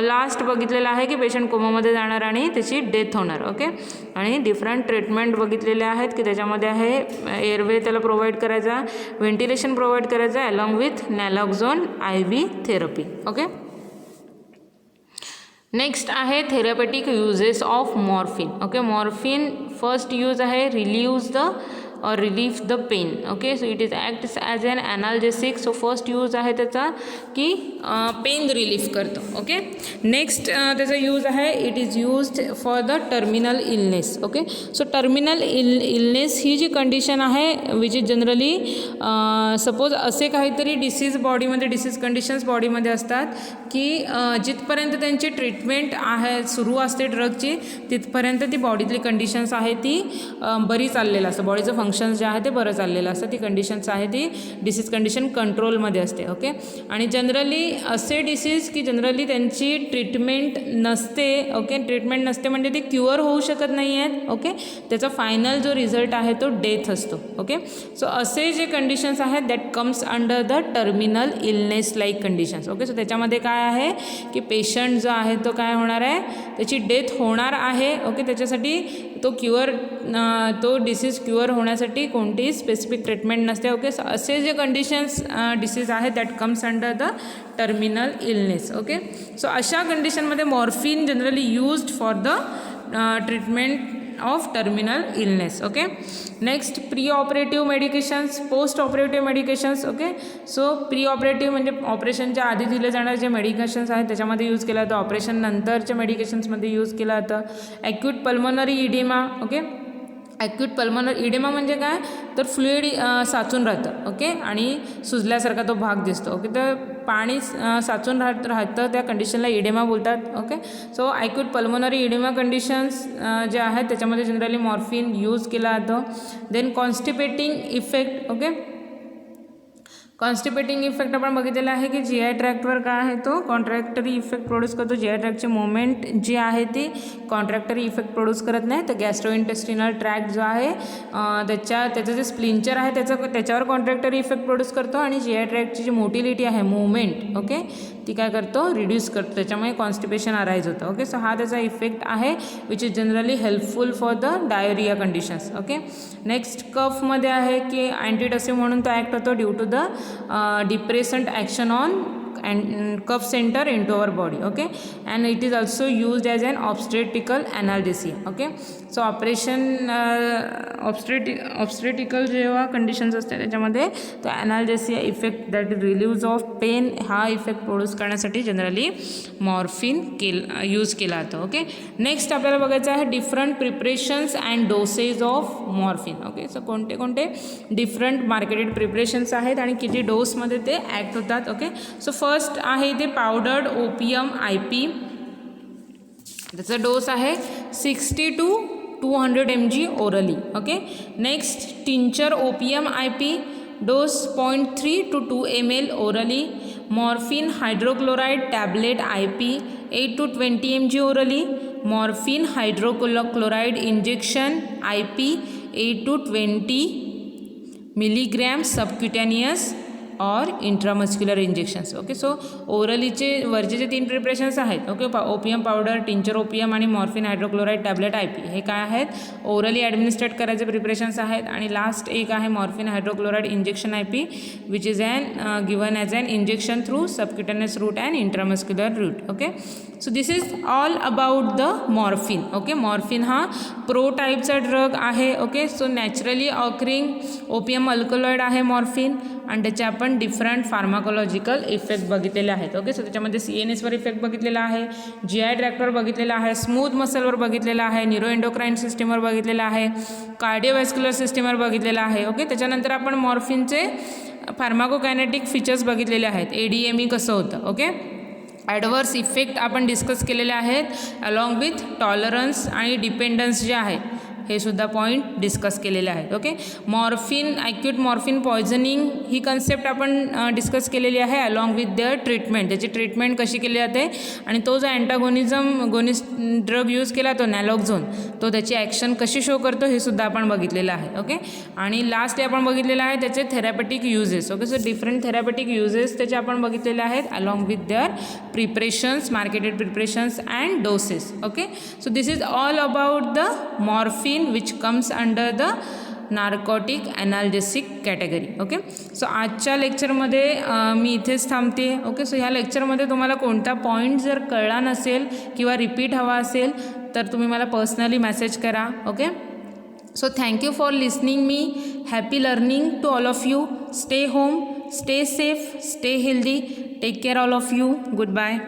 लास्ट बघितलेलं आहे की पेशंट कोमामध्ये जाणार आणि त्याची डेथ होणार. ओके, आणि डिफरंट ट्रीटमेंट बघितलेले आहेत की त्याच्यामध्ये आहे एअरवे त्याला प्रोव्हाइड करायचा, व्हेंटिलेशन प्रोव्हाइड करायचा along with naloxone IV therapy. Okay, next आहे therapeutic uses of morphine. Okay, morphine first use आहे relieves the or relieve the pain. Okay, so it is acts as an analgesic. so first use आहे त्याचा की pain relief करतो. Okay, next त्याचा use आहे it is used for the terminal illness. Okay, so terminal illness ही जी condition आहे which is generally suppose असे काहीतरी डिसीज बॉडीमध्ये डिसीज कंडिशन्स बॉडीमध्ये असतात की जिथपर्यंत त्यांची ट्रीटमेंट आहे सुरू असते ड्रगची तिथपर्यंत ती बॉडीतली कंडिशन्स आहे ती बरी चाललेलं असतं, बॉडीचं फंक्शन्स जे आहे ते बरं चाललेलं असतं, ती कंडिशन्स आहे ती डिसीज कंडिशन कंट्रोलमध्ये असते. ओके, आणि जनरली असे डिसीज की जनरली त्यांची ट्रीटमेंट नसते. ओके, ट्रीटमेंट नसते म्हणजे ती क्युअर होऊ शकत नाही आहेत. ओके, त्याचा फायनल जो रिझल्ट आहे तो डेथ असतो. ओके, सो असे जे कंडिशन्स आहेत that comes under the terminal illness like conditions. Okay, so त्याच्यामध्ये काय आहे की पेशंट जो आहे तो काय होणार आहे, त्याची डेथ होणार आहे. ओके, त्याच्यासाठी तो डिसीज क्युअर होण्यासाठी कोणतीही स्पेसिफिक ट्रीटमेंट नसते. ओके, सो असे जे कंडिशन्स डिसीज आहेत that comes under the terminal illness. Okay, so अशा कंडिशनमध्ये morphine generally used for the treatment of terminal illness. Okay. Next pre operative medications, post operative medications. Okay. So pre operative म्हणजे ऑपरेशनच्या आधी दिले जाणारे जे medications आहेत त्याच्यामध्ये यूज केलं जातं. ऑपरेशन नंतरच्या मेडिकेशन्समध्ये यूज केलं जातं. Acute pulmonary oedema. Okay. Acute pulmonary oedema म्हणजे काय, तर फ्लुइड साचून राहतं. ओके. आणि सुजल्यासारखा तो भाग दिसतो. ओके. तर पाणी साचून राहतं त्या कंडिशनला इडेमा बोलतात. Okay. So acute pulmonary oedema conditions जे आहेत त्याच्यामध्ये जनरली मॉर्फिन यूज केला जातो. Then constipating effect. Okay. Constipating effect आपण बघितलेला आहे की जी आय ट्रॅक्टवर काय आहे तो कॉन्ट्रॅक्टरी इफेक्ट प्रोड्यूस करतो. जी आय ट्रॅक्टची मुवमेंट जी आहे ती कॉन्ट्रॅक्टरी इफेक्ट प्रोड्यूस करत नाही. तर गॅस्ट्रोइंटेस्टिनल ट्रॅक्ट जो आहे त्याचं जे स्प्लिंचर आहे त्याच्यावर कॉन्ट्रॅक्टरी इफेक्ट प्रोड्यूस करतो. आणि जी आय ट्रॅक्टची जी मोटिलिटी आहे मुवमेंट, ओके, ती काय करतो, रिड्यूस करतो. त्याच्यामुळे कॉन्स्टिपेशन अराईज होतं. ओके. सो हा त्याचा इफेक्ट आहे which is generally helpful for the diarrhoea conditions. Okay. Next कफमध्ये आहे की अँटीटसिव्ह म्हणून तो ॲक्ट होतो due to the depressant action on and cuff center into our body. Okay. And it is also used as an obstetrical analgesia. Okay. So operation obstetrical जेव्हा conditions असते त्याच्यामध्ये तो ॲनाल्जेसिया इफेक्ट दॅट रिलीव्ज ऑफ पेन हा effect produce करण्यासाठी generally morphine use केला जातो. Okay. Next आपल्याला बघायचं आहे different preparations and dosage of morphine. Okay. So कोणते कोणते डिफरंट मार्केटेड प्रिपरेशन्स आहेत आणि किती डोसमध्ये ते ॲक्ट होतात. ओके. सो फर्स्ट आहे ते पावडर्ड ओपियम IP. त्याचा डोस आहे 60 to 200 mg orally. Okay. Next tincture opium IP, dose 0.3 to 2 ml orally. Morphine hydrochloride tablet IP 8 to 20 mg orally. Morphine hydrochloride injection IP 8 to 20 milligram subcutaneous or intramuscular injections. Okay. So ओरलीचे वरचे जे 3 preparations आहेत, okay, opium powder, tincture opium आणि morphine hydrochloride tablet IP हे काय आहेत, orally ॲडमिनिस्ट्रेट करायचे preparations आहेत. आणि लास्ट एक आहे morphine hydrochloride injection IP which is given as an injection through subcutaneous route and intramuscular route. Okay. So this is all about the morphine. Okay. Morphine हा pro टाईपचा ड्रग आहे. Okay. So naturally occurring opium alkaloid आहे morphine आणि त्याचे आपण different pharmacological effect बघितलेले आहेत. Okay. So त्याच्यामध्ये CNSवर इफेक्ट बघितलेला आहे, GI ट्रॅक्टवर बघितलेला आहे, स्मूथ मसलवर बघितलेला आहे, न्यूरोएंडोक्राइन सिस्टीमवर बघितलेला आहे, कार्डिओवॅस्क्युलर सिस्टीमवर बघितलेला आहे. ओके. त्याच्यानंतर आपण मॉर्फिनचे फार्माकोकायनेटिक फीचर्स बघितलेले आहेत, ADME कसं होतं. ओके. ॲडवर्स इफेक्ट आपण डिस्कस केलेले आहेत अलॉंग विथ टॉलरन्स आणि डिपेंडन्स जे आहे हे सुद्धा पॉईंट डिस्कस केलेले आहेत. Okay. Morphine acute morphine poisoning ही कन्सेप्ट आपण डिस्कस केलेली आहे अलॉंग विथ देअर ट्रीटमेंट. त्याची ट्रीटमेंट कशी केली जाते आणि तो जो अँटागोनिस्ट ड्रग यूज केला तो नॅलोक्झोन, तो त्याची ॲक्शन कशी शो करतो हे सुद्धा आपण बघितलेलं आहे. ओके. आणि लास्ट आपण बघितलेलं आहे त्याचे therapeutic uses. Okay. So different therapeutic uses त्याचे आपण बघितलेले आहेत along with their preparations, marketed preparations and doses. Okay. So this is all about the morphine which comes under the narcotic analgesic category. Okay. So आजच्या लेक्चरमध्ये मी इथेच थांबते. Okay. So ह्या लेक्चरमध्ये तुम्हाला कोणता पॉईंट जर कळला नसेल किंवा रिपीट हवा असेल तर तुम्ही मला पर्सनली मेसेज करा. Okay. So thank you for listening me. Happy learning to all of you. Stay home, stay safe, stay healthy. Take care all of you. Good bye.